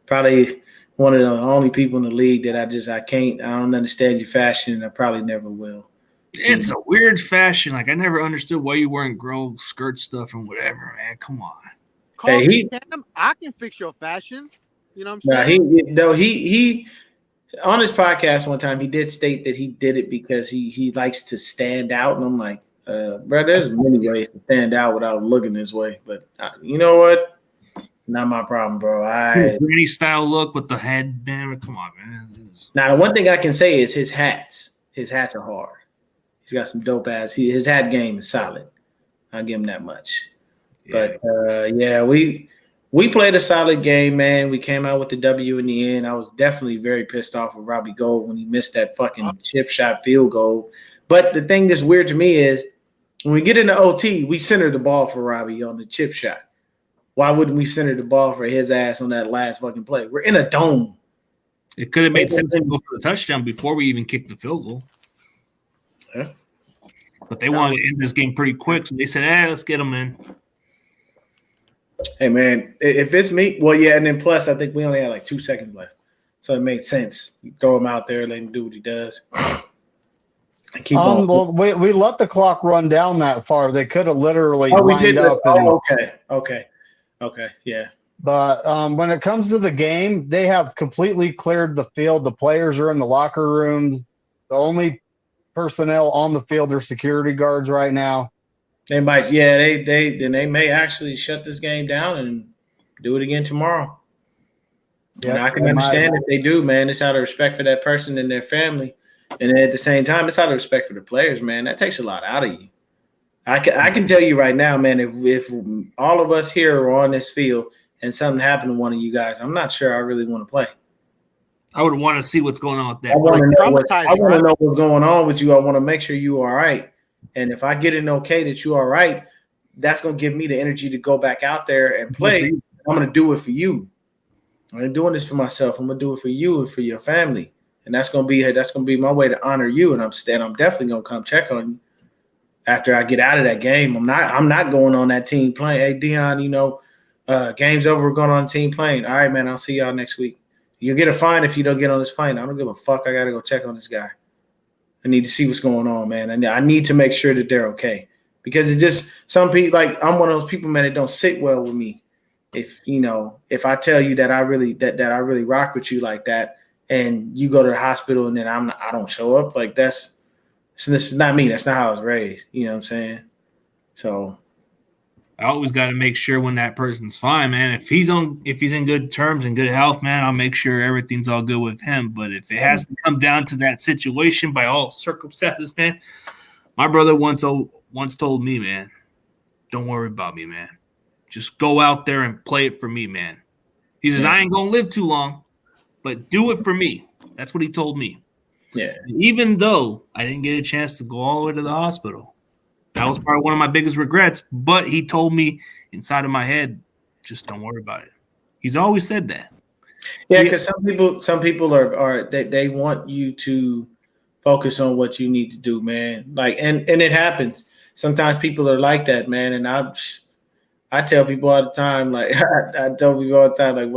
Probably one of the only people in the league that I don't understand your fashion, and I probably never will. It's a weird fashion. Like, I never understood why you weren't girl skirt stuff and whatever, man. Come on. Call me Cam. I can fix your fashion. You know what I'm saying? He on his podcast one time, he did state that he did it because he likes to stand out. And I'm like, bro, there's many ways to stand out without looking this way. But you know what? Not my problem, bro. Granny style look with the headband. Come on, man. Now, the one thing I can say is his hats. His hats are hard. He's got some dope ass. His hat game is solid. I'll give him that much. Yeah. But we played a solid game, man. We came out with the W in the end. I was definitely very pissed off with Robbie Gould when he missed that fucking chip shot field goal. But the thing that's weird to me is when we get into OT, we center the ball for Robbie on the chip shot. Why wouldn't we center the ball for his ass on that last fucking play? We're in a dome. It could have made sense to go for the touchdown before we even kicked the field goal. Yeah. But they wanted to end this game pretty quick, so they said, let's get them in. Hey, man, if it's me, well, yeah, and then plus I think we only had like 2 seconds left. So it made sense. You throw him out there, let him do what he does. And keep on. Well, we let the clock run down that far. They could have literally lined up. Okay, yeah. But when it comes to the game, they have completely cleared the field. The players are in the locker room. The only personnel on the field are security guards right now. They might, they may actually shut this game down and do it again tomorrow. Yeah, I can understand if they do, man. It's out of respect for that person and their family, and then at the same time, it's out of respect for the players, man. That takes a lot out of you. I can tell you right now, man, if all of us here are on this field and something happened to one of you guys, I'm not sure I really want to play. I would want to see what's going on with that. I want to Traumatizing, know what's going on with you. I want to make sure you are all right. And if I get an okay that you are all right, that's going to give me the energy to go back out there and play. I'm going to do it for you. I ain't doing this for myself. I'm going to do it for you and for your family. And that's going to be my way to honor you. And I'm definitely going to come check on you after I get out of that game. I'm not going on that team plane. Hey, Dion, game's over. We're going on team plane. All right, man, I'll see y'all next week. You'll get a fine if you don't get on this plane. I don't give a fuck. I got to go check on this guy. I need to see what's going on, man. And I need to make sure that they're okay. Because it's just some people, like I'm one of those people, man, that don't sit well with me. If I tell you that I really rock with you like that, and you go to the hospital and then I don't show up, like this is not me. That's not how I was raised. You know what I'm saying? So I always got to make sure when that person's fine, man. If he's in good terms and good health, man, I'll make sure everything's all good with him. But if it has to come down to that situation by all circumstances, man, my brother once told me, man, don't worry about me, man. Just go out there and play it for me, man. He says, I ain't going to live too long, but do it for me. That's what he told me. Yeah. Even though I didn't get a chance to go all the way to the hospital, that was probably one of my biggest regrets. But he told me inside of my head, just don't worry about it. He's always said that. Yeah, because some people are they want you to focus on what you need to do, man. Like, and it happens. Sometimes people are like that, man. And I tell people all the time, like I tell people all the time, like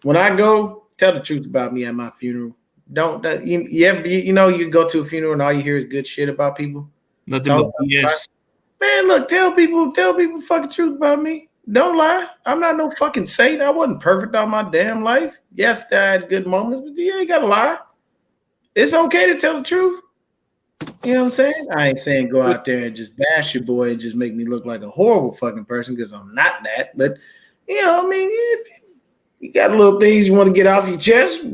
when I go, tell the truth about me at my funeral. You go to a funeral and all you hear is good shit about people. Nothing but BS. Man, look, tell people the fucking truth about me. Don't lie. I'm not no fucking saint. I wasn't perfect all my damn life. Yes, I had good moments, but you ain't gotta lie. It's okay to tell the truth. You know what I'm saying? I ain't saying go out there and just bash your boy and just make me look like a horrible fucking person because I'm not that. But, if you got little things you want to get off your chest,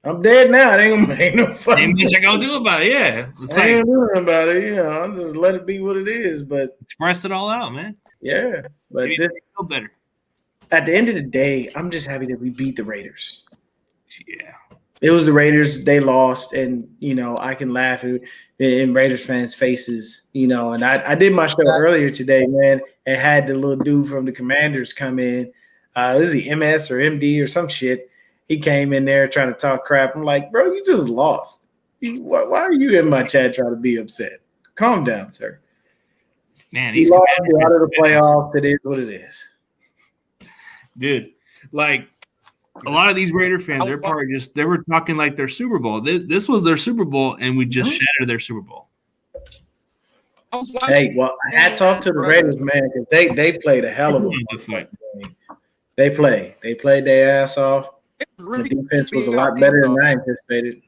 I'm dead now. It ain't gonna make no fucking. Ain't much I gonna do about it. Yeah, it's I ain't doing about it. I'm just let it be what it is. But express it all out, man. Yeah, but feel better. At the end of the day, I'm just happy that we beat the Raiders. Yeah. It was the Raiders. They lost, and I can laugh in Raiders fans' faces. And I did my show earlier today, man, and had the little dude from the Commanders come in. Is he MS or MD or some shit? He came in there trying to talk crap. I'm like, bro, you just lost. Why are you in my chat trying to be upset? Calm down, sir. Man, he lost out of the playoffs. It is what it is, dude. Like. A lot of these Raider fans, they're probably they were talking like their Super Bowl. This was their Super Bowl, and we just shattered their Super Bowl. Hey, well, hats off to the Raiders, man, because they played a hell of a fight. They played their ass off. The defense was a lot better than I anticipated.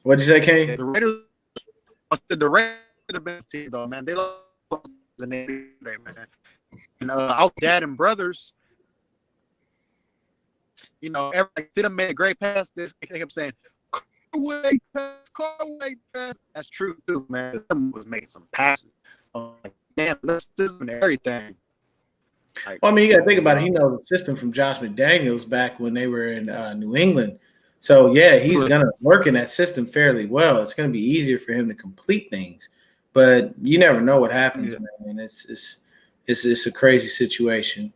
What'd you say, Kane? The Raiders have been team, though, man. They lost the name, man. And our dad and brothers. They made a great pass. They kept saying, "Carway pass." That's true too, man. Them was making some passes. Damn, this and everything. Well, you got to think about it. The system from Josh McDaniels back when they were in New England. So yeah, he's gonna work in that system fairly well. It's gonna be easier for him to complete things, but you never know what happens, man. It's a crazy situation.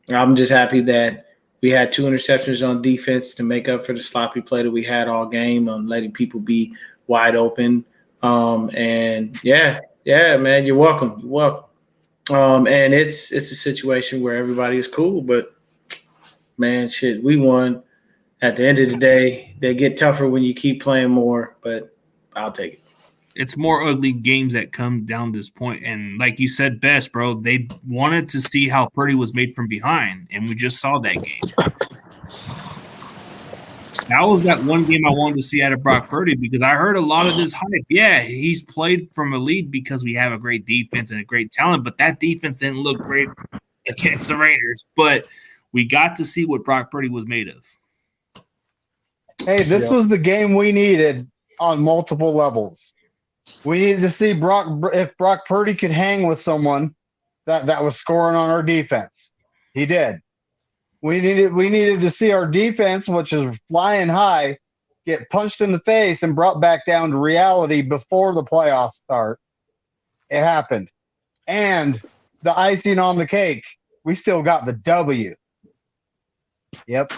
I'm just happy that we had 2 interceptions on defense to make up for the sloppy play that we had all game on letting people be wide open. And yeah, man, you're welcome. You're welcome. And it's a situation where everybody is cool, but man, shit, we won. At the end of the day, they get tougher when you keep playing more, but I'll take it. It's more ugly games that come down this point. And like you said best, bro, they wanted to see how Purdy was made from behind, and we just saw that game. That was that one game I wanted to see out of Brock Purdy because I heard a lot of this hype. Yeah, he's played from a lead because we have a great defense and a great talent, but that defense didn't look great against the Raiders. But we got to see what Brock Purdy was made of. Hey, this was the game we needed on multiple levels. We needed to see if Brock Purdy could hang with someone that was scoring on our defense. He did. We needed to see our defense, which is flying high, get punched in the face and brought back down to reality before the playoffs start. It happened. And the icing on the cake, we still got the W. Yep.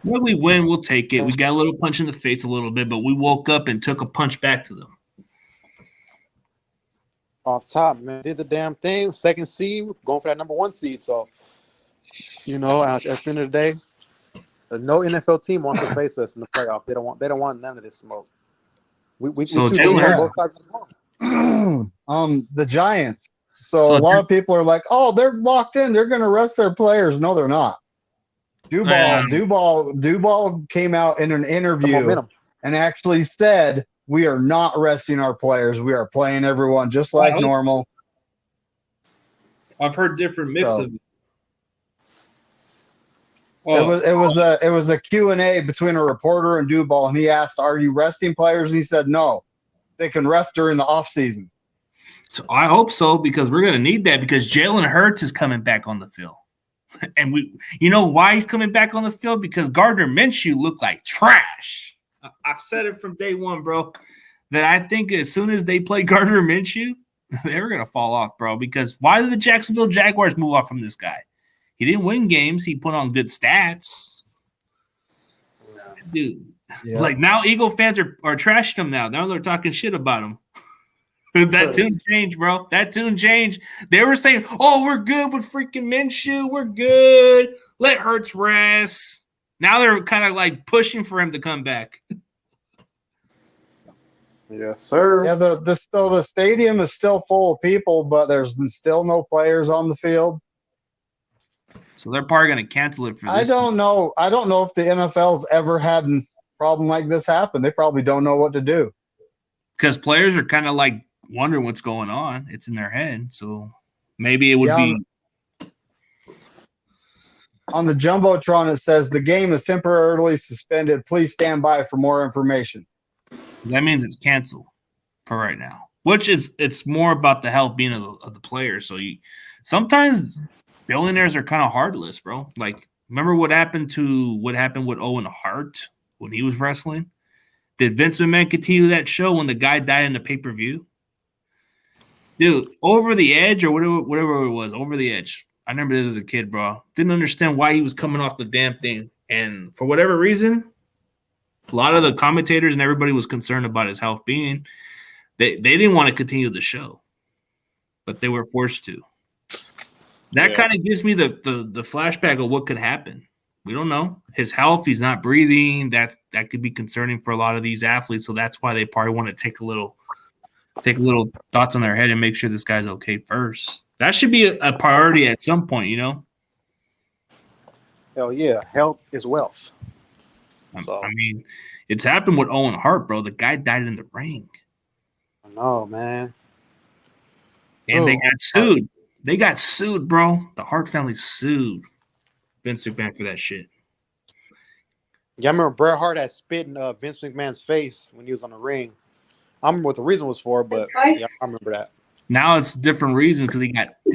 When we win, we'll take it. We got a little punch in the face a little bit, but we woke up and took a punch back to them. Off top, man. Did the damn thing. Second seed, going for that number 1 seed. So, you know, at the end of the day, no NFL team wants to face us in the playoff. They don't want none of this smoke. We So too good on both sides of the ball. The Giants. So a lot of people are like, "Oh, they're locked in. They're going to rest their players." No, they're not. Duval came out in an interview and actually said, "We are not resting our players. We are playing everyone just like normal." I've heard different mix of it. It was a Q&A between a reporter and Duval, and he asked, "Are you resting players?" And he said, "No, they can rest during the off season." So I hope so, because we're going to need that, because Jalen Hurts is coming back on the field. And you know why he's coming back on the field? Because Gardner Minshew looked like trash. I've said it from day one, bro, that I think as soon as they play Gardner Minshew, they're going to fall off, bro. Because why did the Jacksonville Jaguars move off from this guy? He didn't win games. He put on good stats. Dude, like now Eagle fans are trashing him now. Now they're talking shit about him. That tune changed, bro. That tune changed. They were saying, "Oh, we're good with freaking Minshew. We're good. Let Hurts rest." Now they're kind of like pushing for him to come back. Yes, sir. Yeah, the stadium is still full of people, but there's still no players on the field. So they're probably going to cancel it for this. I don't know if the NFL's ever had a problem like this happen. They probably don't know what to do. Because players are kind of like wondering what's going on. It's in their head. So maybe it would be. On the Jumbotron, it says the game is temporarily suspended. Please stand by for more information. That means it's canceled for right now, which it's more about the health being of the players. So sometimes billionaires are kind of heartless, bro. Like, remember what happened with Owen Hart when he was wrestling? Did Vince McMahon continue that show when the guy died in the pay-per-view? Dude, Over the Edge or whatever it was, Over the Edge. I remember this as a kid, bro. Didn't understand why he was coming off the damn thing. And for whatever reason, a lot of the commentators and everybody was concerned about his health being. They didn't want to continue the show, but they were forced to. That kind of gives me the flashback of what could happen. We don't know. His health, he's not breathing. That could be concerning for a lot of these athletes. So that's why they probably want to take a little thoughts on their head and make sure this guy's okay first. That should be a priority at some point, you know? Hell yeah. Health is wealth. So. I mean, it's happened with Owen Hart, bro. The guy died in the ring. I know, man. And they got sued. They got sued, bro. The Hart family sued Vince McMahon for that shit. Yeah, I remember Bret Hart had spit in Vince McMahon's face when he was on the ring. I remember what the reason was for, but yeah, I remember that. Now it's a different reason because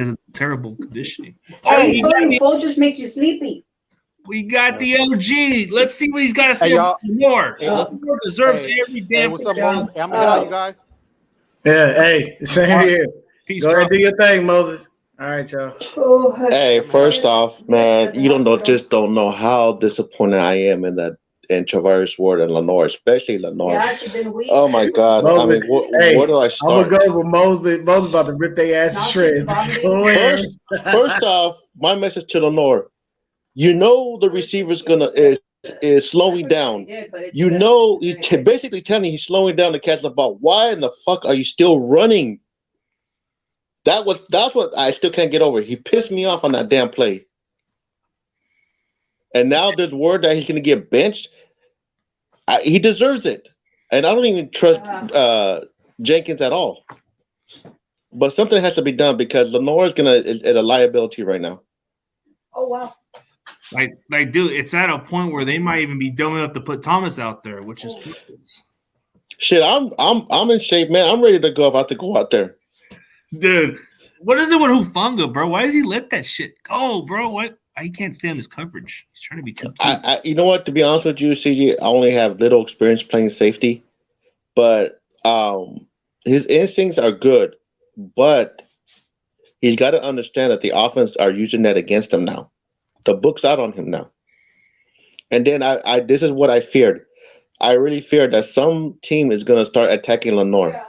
of terrible conditioning. Folgers makes you sleepy. We got the OG. Let's see what he's got to say about Lenore. Lenore deserves every damn. What's up, Moses? Hey, I'm gonna get out, you guys. Yeah, hey, same here. Peace, go ahead, do your thing, Moses. All right, y'all. Hey, first off, man, you don't know how disappointed I am in Travaris Ward and Lenore, especially Lenore. Yeah, oh my God! Moses, I mean, where do I start? I'm gonna go with Moses. Moses about to rip their ass to shreds. First off, my message to Lenore: you know the receiver's is slowing down. You know he's basically telling you he's slowing down to catch the ball. Why in the fuck are you still running? That's what I still can't get over. He pissed me off on that damn play. And now there's word that he's going to get benched. He deserves it. And I don't even trust Jenkins at all. But something has to be done because Lenore is a liability right now. Oh, wow. Like, dude, it's at a point where they might even be dumb enough to put Thomas out there, which is purpose. Shit, I'm in shape, man. I'm ready to go if I have to go out there. Dude, what is it with Hufanga, bro? Why does he let that shit go, bro? What? He can't stand his coverage. He's trying to be too cute. You know what? To be honest with you, CG, I only have little experience playing safety, but his instincts are good. But he's got to understand that the offense are using that against him now. The book's out on him now. And then this is what I feared. I really feared that some team is going to start attacking Lenore. Yeah.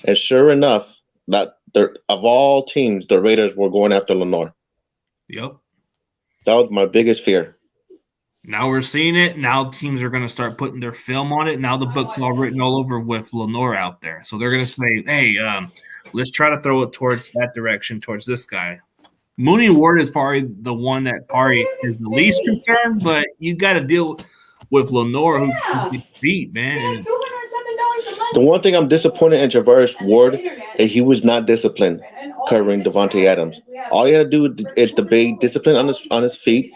And sure enough, that of all teams, the Raiders were going after Lenore. Yep. That was my biggest fear. Now we're seeing it. Now teams are going to start putting their film on it. Now the book's all written all over with Lenore out there. So they're going to say, hey, let's try to throw it towards that direction, towards this guy. Mooney Ward is probably the one that probably is the least concerned, but you got to deal with Lenore, who can beat, man. The one thing I'm disappointed in Travaris Ward is he was not disciplined covering Davante Adams. All you had to do is to be disciplined on his feet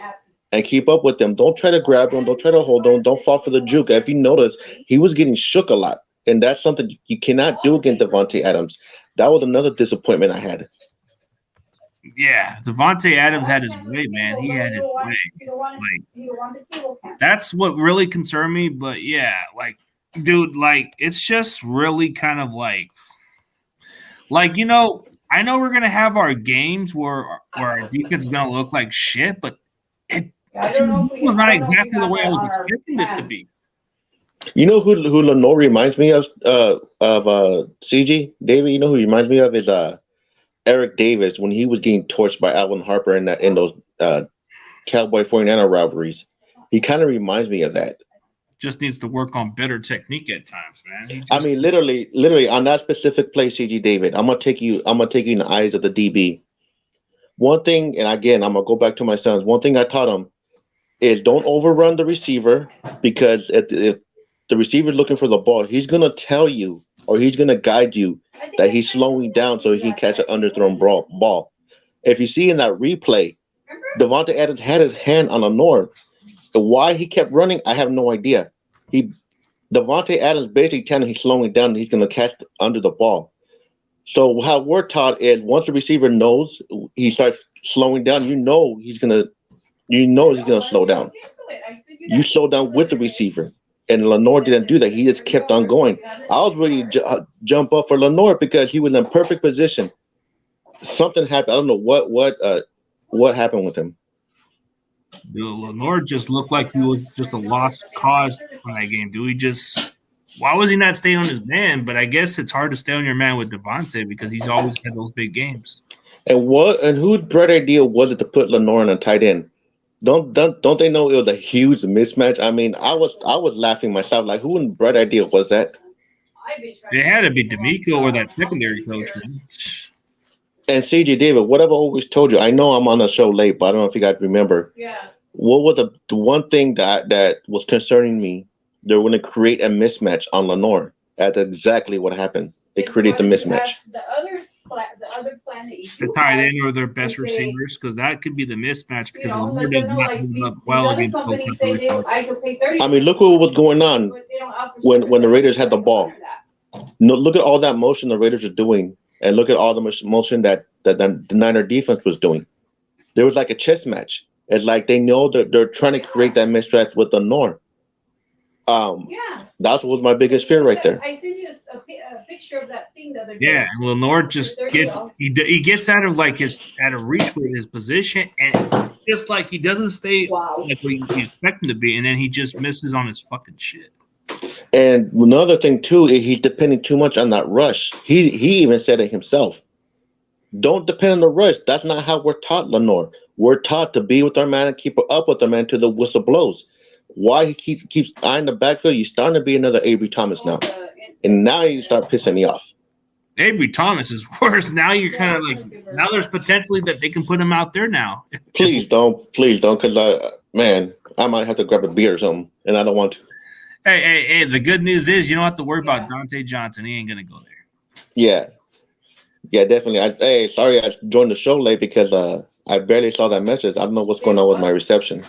and keep up with them. Don't try to grab them. Don't try to hold them. Don't fall for the juke. If you notice, he was getting shook a lot, and that's something you cannot do against Davante Adams. That was another disappointment I had. Yeah, Davante Adams had his way, man. He had his way. Like, that's what really concerned me. But yeah, like, dude, like, it's just really kind of like, you know, I know we're gonna have our games where our defense is gonna look like shit, but it was not exactly the way I was expecting this to be. You know who Lenore reminds me of CG David. You know who he reminds me of is Eric Davis when he was getting torched by Alvin Harper in those Cowboy 49er rivalries. He kind of reminds me of that. Just needs to work on better technique at times, man. I mean, literally on that specific play, CG David. I'm gonna take you in the eyes of the DB. One thing, and again, I'm gonna go back to my sons. One thing I taught him is don't overrun the receiver, because if the receiver is looking for the ball, he's gonna tell you or he's gonna guide you that he's slowing down so he can catch an underthrown ball. If you see in that replay, Davante Adams had his hand on Lenore. Why he kept running, I have no idea. Davante Adams basically telling him he's slowing down and he's going to catch under the ball. So how we're taught is once the receiver knows he starts slowing down, he's going to slow down. You slow down with the receiver. And Lenore didn't do that. He just kept on going. I was ready to jump up for Lenore because he was in perfect position. Something happened. I don't know what happened with him. Dude, Lenore just looked like he was just a lost cause in that game. Why was he not staying on his man? But I guess it's hard to stay on your man with Davante because he's always had those big games. And whose bright idea was it to put Lenore in a tight end? Don't they know it was a huge mismatch? I mean, I was laughing myself. Like, who in bright idea was that? It had to be D'Amico or that secondary coach, man. And CJ David, what I've always told you, I know I'm on the show late, but I don't know if you guys remember. Yeah. What was the one thing that was concerning me? They're going to create a mismatch on Lenore. That's exactly what happened. They created the mismatch. The other plan that you the tight end or their best receivers, because that could be the mismatch because Lenore does not move up well against those I mean, look what was going on when the Raiders had the ball. No, look at all that motion the Raiders are doing. And look at all the motion that the Niner defense was doing. There was like a chess match. It's like they know that they're trying to create that mismatch with the Lenore. That was my biggest fear right there. I sent you a picture of that thing the other day. Yeah, and Lenore just gets he gets out of reach with his position, and just like he doesn't stay like what you expect him to be, and then he just misses on his fucking shit. And another thing too is he's depending too much on that rush. He even said it himself. Don't depend on the rush. That's not how we're taught, Lenore. We're taught to be with our man and keep up with our man till the whistle blows. Why he keeps eyeing the backfield? You're starting to be another Avery Thomas now, and now you start pissing me off. Avery Thomas is worse. Now you're kind of like now there's potentially that they can put him out there now. Please don't, because I might have to grab a beer or something, and I don't want to. Hey, the good news is you don't have to worry about Dante Johnson. He ain't going to go there. Yeah, definitely. Sorry I joined the show late because I barely saw that message. I don't know what's going on with my reception.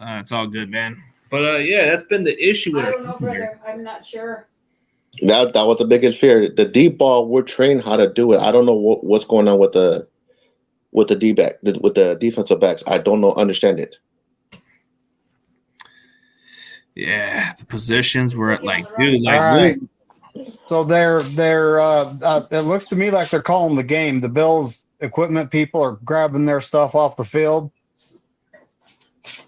It's all good, man. But, yeah, that's been the issue with I don't know, brother. I'm not sure. That was the biggest fear. The deep ball, we're trained how to do it. I don't know what's going on with the D-back, with the defensive backs. I don't understand it. Yeah, the positions were like, dude, like, All right. So they're it looks to me like they're calling the game. The Bills equipment people are grabbing their stuff off the field.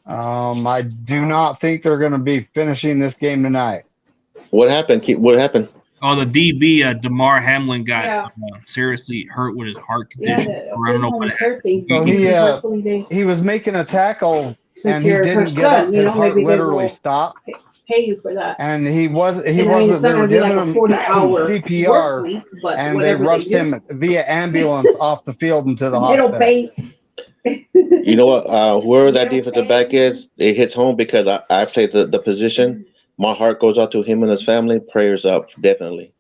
I do not think they're going to be finishing this game tonight. What happened? What happened? oh, the DB, Damar Hamlin got seriously hurt with his heart condition. I don't know what happened. So he was making a tackle and he didn't get up. His heart literally stopped. Pay you for that. And he wasn't. They were giving him CPR, and they rushed him via ambulance off the field into the hospital. You know what? Whoever that defensive back is, it hits home because I played the position. My heart goes out to him and his family. Prayers up, definitely.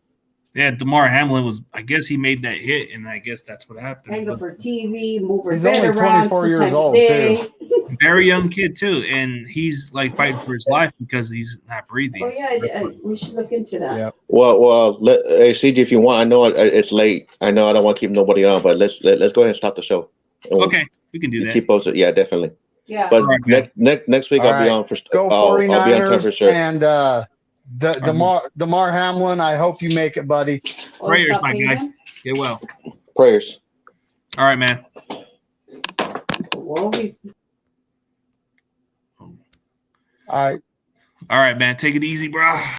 Yeah, Damar Hamlin was. I guess he made that hit, and I guess that's what happened. Hang up for TV, move her He's bed only around 24 2 years times a old, day. too. Very young kid too, and he's like fighting for his life because he's not breathing. Oh yeah, we should look into that. Yeah. Well, hey, CJ, if you want, I know it's late. I know I don't want to keep nobody on, but let's go ahead and stop the show. Okay, we can do that. Keep posted. Yeah, definitely. Yeah. But Right, next week I'll be on for. Go I'll be on time 49ers for sure. and Damar Hamlin. I hope you make it, buddy. Prayers, my guy. Get well. Prayers. All right, man. All right. All right, man. Take it easy, bro.